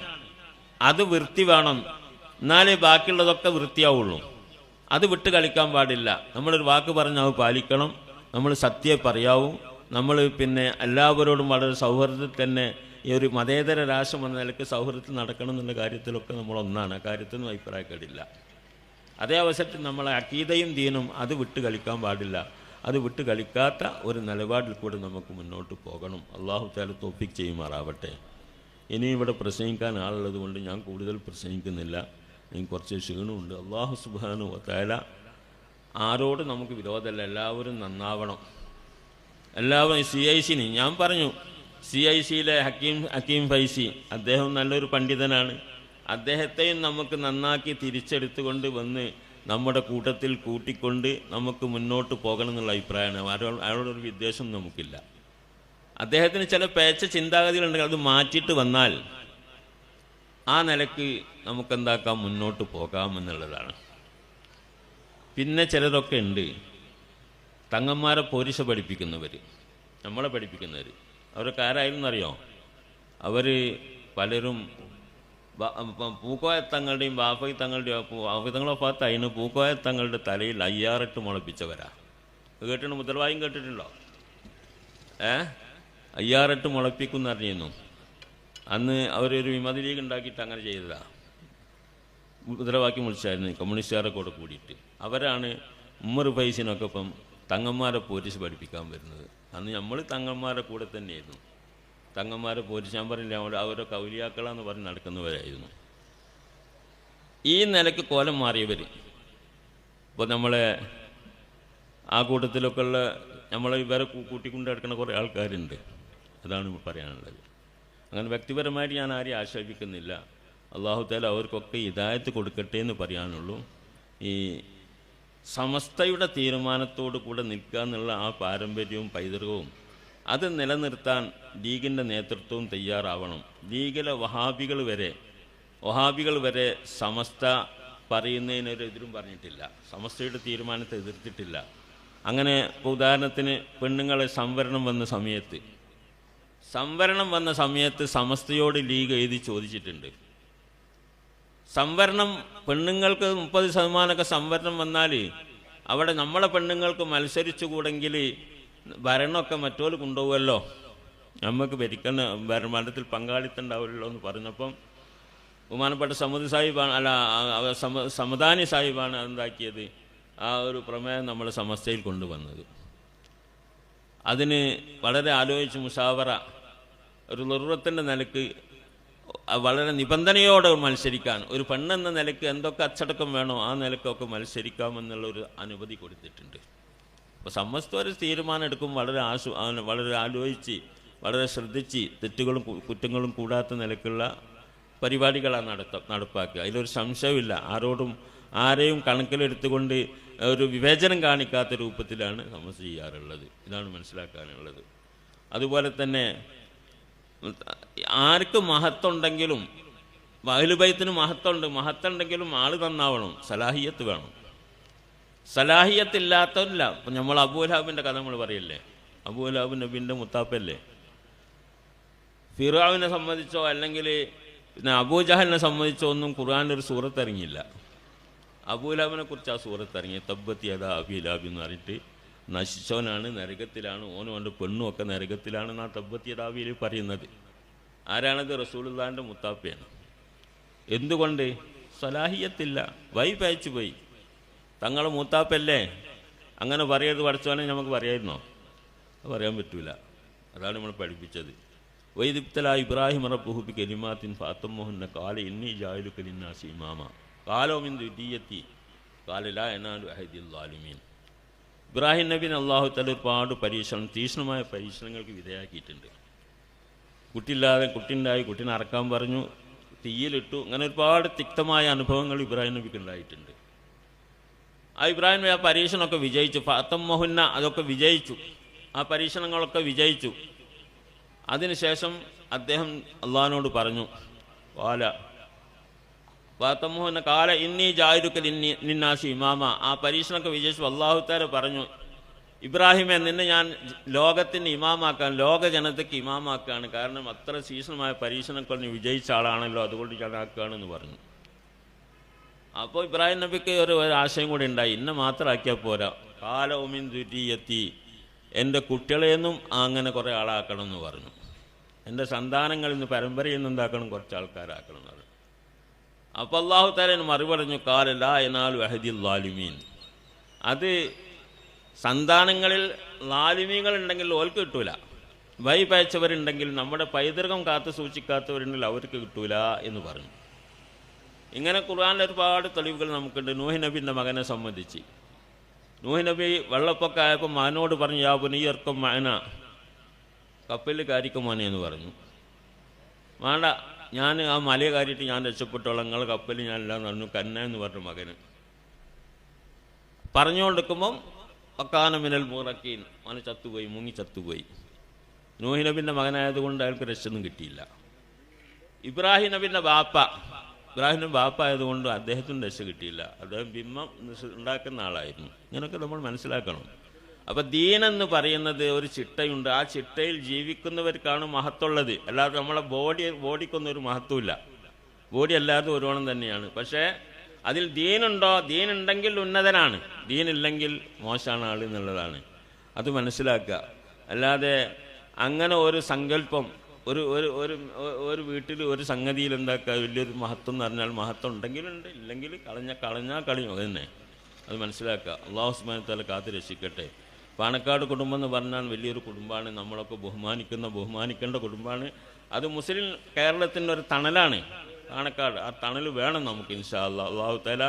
അത് വൃത്തി വേണം, എന്നാലേ ബാക്കിയുള്ളതൊക്കെ വൃത്തിയാവുള്ളൂ. അത് വിട്ട് കളിക്കാൻ പാടില്ല. നമ്മളൊരു വാക്ക് പറഞ്ഞാൽ അത് പാലിക്കണം. നമ്മൾ സത്യം പറയാവൂ. നമ്മൾ പിന്നെ എല്ലാവരോടും വളരെ സൗഹൃദത്തിൽ തന്നെ ഈ ഒരു മതേതര രാഷ്ട്രം എന്ന നിലയ്ക്ക് സൗഹൃദത്തിൽ നടക്കണം എന്നുള്ള കാര്യത്തിലൊക്കെ നമ്മളൊന്നാണ്. ആ കാര്യത്തിനും അഭിപ്രായക്കേടില്ല. അതേ അവസരത്തിൽ നമ്മളെ അഖീദയും ദീനും അത് വിട്ട് കളിക്കാൻ പാടില്ല. അത് വിട്ട് കളിക്കാത്ത ഒരു നിലപാടിൽ കൂടെ നമുക്ക് മുന്നോട്ട് പോകണം. അള്ളാഹു തആല തൗഫീഖ് ചെയ്യുമാറാവട്ടെ. ഇനി ഇവിടെ പ്രസംഗിക്കാൻ ആളുള്ളത് കൊണ്ട് ഞാൻ കൂടുതൽ പ്രസംഗിക്കുന്നില്ല. എനിക്ക് കുറച്ച് ക്ഷീണമുണ്ട്. അള്ളാഹു സുബ്ഹാനഹു വ തആല ആരോട് നമുക്ക് വിരോധമല്ല, എല്ലാവരും നന്നാവണം. എല്ലാവരും CIC-ന് ഞാൻ പറഞ്ഞു, CIC-യിലെ ഹക്കീം ഫൈസി അദ്ദേഹം നല്ലൊരു പണ്ഡിതനാണ്. അദ്ദേഹത്തെയും നമുക്ക് നന്നാക്കി തിരിച്ചെടുത്തുകൊണ്ട് വന്ന് നമ്മുടെ കൂട്ടത്തിൽ കൂട്ടിക്കൊണ്ട് നമുക്ക് മുന്നോട്ട് പോകണം എന്നുള്ള അഭിപ്രായമാണ്. അയാളോടൊരു വിദ്വേഷം നമുക്കില്ല. അദ്ദേഹത്തിന് ചില പേച്ച ചിന്താഗതികളുണ്ടെങ്കിൽ അത് മാറ്റിയിട്ട് വന്നാൽ ആ നിലക്ക് നമുക്കെന്താക്കാം, മുന്നോട്ട് പോകാമെന്നുള്ളതാണ്. പിന്നെ ചിലരൊക്കെ ഉണ്ട്, തങ്ങന്മാരെ പോലീസ് പഠിപ്പിക്കുന്നവർ, നമ്മളെ പഠിപ്പിക്കുന്നവർ. അവരൊക്കെ ആരായിരുന്നു എന്നറിയോ? അവർ പലരും പൂക്കോയ തങ്ങളുടെയും ബാഫൈ തങ്ങളുടെയും തങ്ങളെ ഭാഗത്തായിന് പൂക്കോയ തങ്ങളുടെ തലയിൽ 5008 മുളപ്പിച്ചവരാ. കേട്ടിട്ടുണ്ട്, മുദ്രവായും കേട്ടിട്ടുണ്ടോ? 5008 മുളപ്പിക്കും എന്ന് അറിഞ്ഞിരുന്നു. അന്ന് അവരൊരു വിമത ലീഗ് ഉണ്ടാക്കിയിട്ട് അങ്ങനെ ചെയ്തതാണ്. മുദ്രാവാക്യം വിളിച്ചായിരുന്നു കമ്മ്യൂണിസ്റ്റുകാരെ കൂടെ കൂടിയിട്ട്. അവരാണ് ഉമ്മർ ഫൈസിനൊക്കെ ഇപ്പം തങ്ങന്മാരെ പോലീസ് പഠിപ്പിക്കാൻ വരുന്നത്. അന്ന് നമ്മൾ തങ്ങന്മാരെ കൂടെ തന്നെയായിരുന്നു. തങ്ങന്മാരെ പോലീസ് ഞാൻ പറഞ്ഞില്ല, അവരൊക്കെ ഔലിയാക്കളാന്ന് പറഞ്ഞ് നടക്കുന്നവരായിരുന്നു. ഈ നിലയ്ക്ക് കോലം മാറിയവർ ഇപ്പോൾ നമ്മളെ ആ കൂട്ടത്തിലൊക്കെ ഉള്ള നമ്മളെ ഇവരെ കൂട്ടിക്കൊണ്ട് നടക്കുന്ന കുറേ ആൾക്കാരുണ്ട്. അതാണ് പറയാനുള്ളത്. അങ്ങനെ വ്യക്തിപരമായിട്ട് ഞാൻ ആരെയും ആക്ഷേപിക്കുന്നില്ല. അള്ളാഹു തആല അവർക്കൊക്കെ ഹിദായത്ത് കൊടുക്കട്ടെ എന്ന് പറയാനുള്ളൂ. ഈ സമസ്തയുടെ തീരുമാനത്തോടു കൂടെ നിൽക്കുക എന്നുള്ള ആ പാരമ്പര്യവും പൈതൃകവും അത് നിലനിർത്താൻ ലീഗിൻ്റെ നേതൃത്വവും തയ്യാറാവണം. ലീഗിലെ വഹാബികൾ വരെ സമസ്ത പറയുന്നതിനൊരു എതിരും പറഞ്ഞിട്ടില്ല, സമസ്തയുടെ തീരുമാനത്തെ എതിർത്തിട്ടില്ല. അങ്ങനെ ഉദാഹരണത്തിന് പെണ്ണുങ്ങളെ സംവരണം വന്ന സമയത്ത് സമസ്തയോട് ലീഗ് എഴുതി ചോദിച്ചിട്ടുണ്ട്. സംവരണം പെണ്ണുങ്ങൾക്ക് 30% സംവരണം വന്നാൽ അവിടെ നമ്മളെ പെണ്ണുങ്ങൾക്ക് മത്സരിച്ചുകൂടെങ്കിൽ ഭരണമൊക്കെ മറ്റോല് കൊണ്ടുപോകുമല്ലോ, നമുക്ക് ഭരിക്കുന്ന ഭരണത്തിൽ പങ്കാളിത്തം ഉണ്ടാവില്ലല്ലോ എന്ന് പറഞ്ഞപ്പം ബഹുമാനപ്പെട്ട സമദാനി സാഹിബാണ് അതെന്താക്കിയത്, ആ ഒരു പ്രമേയം നമ്മൾ സമസ്തയിൽ കൊണ്ടുവന്നത്. അതിന് വളരെ ആലോചിച്ച് മുഷാവറ ഒരു ലുർവത്തിൻ്റെ നിലക്ക് വളരെ നിബന്ധനയോടെ മത്സരിക്കാൻ, ഒരു പെണ്ണെന്ന നിലക്ക് എന്തൊക്കെ അച്ചടക്കം വേണോ ആ നിലക്കൊക്കെ മത്സരിക്കാമെന്നുള്ളൊരു അനുമതി കൊടുത്തിട്ടുണ്ട്. അപ്പോൾ സമസ്ത ഒരു തീരുമാനം എടുക്കും വളരെ ആലോചിച്ച് വളരെ ശ്രദ്ധിച്ച് തെറ്റുകളും കുറ്റങ്ങളും കൂടാത്ത നിലക്കുള്ള പരിപാടികളാണ് നടപ്പാക്കുക. അതിലൊരു സംശയമില്ല. ആരെയും കണക്കിലെടുത്തുകൊണ്ട് ഒരു വിവേചനം കാണിക്കാത്ത രൂപത്തിലാണ് സമസ്ത ചെയ്യാറുള്ളത്. ഇതാണ് മനസ്സിലാക്കാനുള്ളത്. അതുപോലെ തന്നെ ആർക്ക് മഹത്തുണ്ടെങ്കിലും അഹ്ലുബൈത്തിന് മഹത്തുണ്ടെങ്കിലും ആൾ നന്നാവണം, സലാഹിയത്ത് വേണം. സലാഹിയത്തില്ലാത്തവരില്ല. അപ്പം നമ്മൾ അബൂലഹബിൻ്റെ കഥ നമ്മൾ പറയല്ലേ, അബൂലഹബ് നബീൻ്റെ മുത്താപ്പല്ലേ. ഫിർഔനെ സംബന്ധിച്ചോ അല്ലെങ്കിൽ പിന്നെ അബൂജഹലിനെ സംബന്ധിച്ചോ ഒന്നും ഖുർആനിലൊരു സൂറത്ത് ഇറങ്ങിയില്ല. അബൂലഹബിനെ കുറിച്ച് ആ സൂറത്ത് ഇറങ്ങി, തബ്ബത് യദാ അബീ ലഹബ് എന്ന് പറഞ്ഞിട്ട് നശിച്ചവനാണ്, നരകത്തിലാണ്, ഓനും അവൻ്റെ പെണ്ണും ഒക്കെ നരകത്തിലാണെന്ന് ആ തബ്ബത് യദാ അബീയിൽ പറയുന്നത്. ആരാണത്? റസൂലുള്ളാഹിൻ്റെ മുത്താപ്പയാണ്. എന്തുകൊണ്ട്? സലാഹിയത്തില്ല, വൈപയച്ചു പോയി. തങ്ങളെ മൂത്താപ്പല്ലേ, അങ്ങനെ പറയരുത് പഠിച്ചവനെ നമുക്ക് പറയായിരുന്നോ? അത് പറയാൻ പറ്റൂല. അതാണ് നമ്മൾ പഠിപ്പിച്ചത്. വൈദിബ്തല ഇബ്രാഹിം റബ്ബുഹു ബികലിമാത്തിൻ ഫഅതമ്മഹുന്ന ഖാല ഇന്നി ജാഇലുക ലിന്നാസി ഇമാമ ഖാല മിൻ ദുരിയത്തി ഖാല ലാ യനാലു അഹദിൽ ളാലിമീൻ. ഇബ്രാഹിം നബിനെ അല്ലാഹു തആല ഒരുപാട് തീക്ഷ്ണമായ പരീക്ഷണങ്ങൾക്ക് വിധേയമാക്കിയിട്ടുണ്ട്. കുട്ടിയുണ്ടായി, കുട്ടീനെ അറക്കാൻ പറഞ്ഞു, തീയിലിട്ടു. അങ്ങനെ ഒരുപാട് തിക്തമായ അനുഭവങ്ങൾ ഇബ്രാഹിം നബിക്ക് ഉണ്ടായിട്ടുണ്ട്. ആ ഇബ്രാഹിം നബി ആ പരീക്ഷണമൊക്കെ വിജയിച്ചു. ഫഅതമ്മഹുന്ന അതൊക്കെ വിജയിച്ചു, ആ പരീക്ഷണങ്ങളൊക്കെ വിജയിച്ചു. അതിനുശേഷം അദ്ദേഹം അള്ളാഹിനോട് പറഞ്ഞു, ഫഅതമ്മഹുന്ന ഖാല ഇന്നി ജാഇലുക ലിന്നാസി ഇമാമ. ആ പരീക്ഷണമൊക്കെ വിജയിച്ചു. അല്ലാഹു തആല പറഞ്ഞു, ഇബ്രാഹിമെ നിന്നെ ഞാൻ ലോകത്തിന് ഇമാമാക്കാൻ, ലോക ജനതയ്ക്ക് ഇമാമാക്കാണ്. കാരണം അത്ര തീക്ഷ്ണമായ പരീക്ഷണങ്ങൾ നീ വിജയിച്ച ആളാണല്ലോ, അതുകൊണ്ട് ഞാൻ ആക്കുകയാണെന്ന് പറഞ്ഞു. അപ്പോൾ ഇബ്രാഹിം നബിക്ക് ഒരു ആശയം കൂടി ഉണ്ടായി, ഇന്നെ മാത്രമാക്കിയാൽ പോരാ, ഖാല ഉമിൻ ദുരിയത്തി, എൻ്റെ കുട്ടികളെയൊന്നും അങ്ങനെ കുറേ ആളാക്കണം എന്ന് പറഞ്ഞു. എൻ്റെ സന്താനങ്ങളിൽ നിന്ന് പരമ്പരയിൽ നിന്ന് എന്താക്കണം, കുറച്ച് ആൾക്കാരാക്കണം എന്ന് പറഞ്ഞു. അപ്പോൾ അല്ലാഹു തആല മറുപടി പറഞ്ഞു, ഖാല ലാ യനാലു അഹദിൽ ളാലിമീൻ. അത് സന്താനങ്ങളിൽ ലാലിമീങ്ങൾ ഉണ്ടെങ്കിൽ ഓർക്ക് കിട്ടൂല, വൈപയച്ചവരുണ്ടെങ്കിൽ, നമ്മുടെ പൈതൃകം കാത്തു സൂക്ഷിക്കാത്തവരുണ്ടെങ്കിൽ അവർക്ക് കിട്ടൂല എന്ന് പറഞ്ഞു. ഇങ്ങനെ ഖുർആനിൽ ഒരുപാട് തെളിവുകൾ നമുക്കുണ്ട്. നൂഹ് നബിൻ്റെ മകനെ സംബന്ധിച്ച് നൂഹ് നബി വെള്ളപ്പൊക്കമായപ്പോൾ മകനോട് പറഞ്ഞു, യാ ബുനിയ്യർക്കും മഅന, കപ്പലിൽ കാരിക്കും മോനെ എന്ന് പറഞ്ഞു. വേണ്ട, ഞാൻ ആ മലയെ കാരിയിട്ട് ഞാൻ രക്ഷപ്പെട്ടോളാം, നിങ്ങളെ കപ്പലിൽ ഞാനില്ലാന്ന് പറഞ്ഞു. കന്ന എന്ന് പറഞ്ഞു മകന്. പറഞ്ഞുകൊണ്ടിരിക്കുമ്പം വക്കാന മിനൽ മുറക്കീൻ, അവന് ചത്തുപോയി, മുങ്ങി ചത്തുപോയി. നൂഹ് നബിൻ്റെ മകനായതുകൊണ്ട് അയാൾക്ക് രക്ഷയൊന്നും കിട്ടിയില്ല. ഇബ്രാഹിം നബിൻ്റെ ബാപ്പ ആയതുകൊണ്ട് അദ്ദേഹത്തിന് രക്ഷ കിട്ടിയില്ല. അദ്ദേഹം ബിംബം ഉണ്ടാക്കുന്ന ആളായിരുന്നു. ഇങ്ങനെയൊക്കെ നമ്മൾ മനസ്സിലാക്കണം. അപ്പോൾ ദീനെന്ന് പറയുന്നത് ഒരു ചിട്ടയുണ്ട്. ആ ചിട്ടയിൽ ജീവിക്കുന്നവർക്കാണ് മഹത്വമുള്ളത്. അല്ലാതെ നമ്മളെ ബോഡിക്കൊന്നും ഒരു മഹത്വമില്ല. ബോഡി എല്ലാവരും ഒരുവണ്ണം തന്നെയാണ്. പക്ഷേ അതിൽ ദീനുണ്ടോ, ദീനുണ്ടെങ്കിൽ ഉന്നതനാണ്, ദീനില്ലെങ്കിൽ മോശമാണ് ആൾ എന്നുള്ളതാണ്. അത് മനസ്സിലാക്കുക. അല്ലാതെ അങ്ങനെ ഒരു സങ്കല്പം ഒരു വീട്ടിൽ ഒരു സംഗതിയിൽ എന്താക്കുക, വലിയൊരു മഹത്വം എന്ന് പറഞ്ഞാൽ മഹത്വം ഉണ്ടെങ്കിലുണ്ട്, ഇല്ലെങ്കിൽ കളഞ്ഞാൽ കളയും. അത് തന്നെ അത് മനസ്സിലാക്കുക. അല്ലാഹു സുബ്ഹാനഹു വ തആല കാത്ത് രക്ഷിക്കട്ടെ. പാണക്കാട് കുടുംബം എന്ന് പറഞ്ഞാൽ വലിയൊരു കുടുംബമാണ്. നമ്മളൊക്കെ ബഹുമാനിക്കേണ്ട കുടുംബമാണ്. അത് മുസ്ലിം കേരളത്തിൻ്റെ ഒരു തണലാണ് പാണക്കാട്. ആ തണൽ വേണം നമുക്ക് ഇൻഷാ അല്ലാഹ്. അല്ലാഹു തആല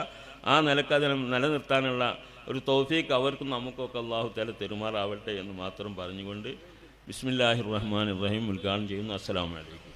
ആ നിലക്ക് അതിനെ നിലനിർത്താനുള്ള ഒരു തൗഫീഖ് അവർക്കും നമുക്കൊക്കെ അല്ലാഹു തആല തെരുമാറാവട്ടെ എന്ന് മാത്രം പറഞ്ഞുകൊണ്ട് ബിസ്മില്ലാഹിർ റഹ്മാനിർ റഹീം ഉദ്ഘാടനം ചെയ്യുന്നു. അസ്സലാമു അലൈക്കും.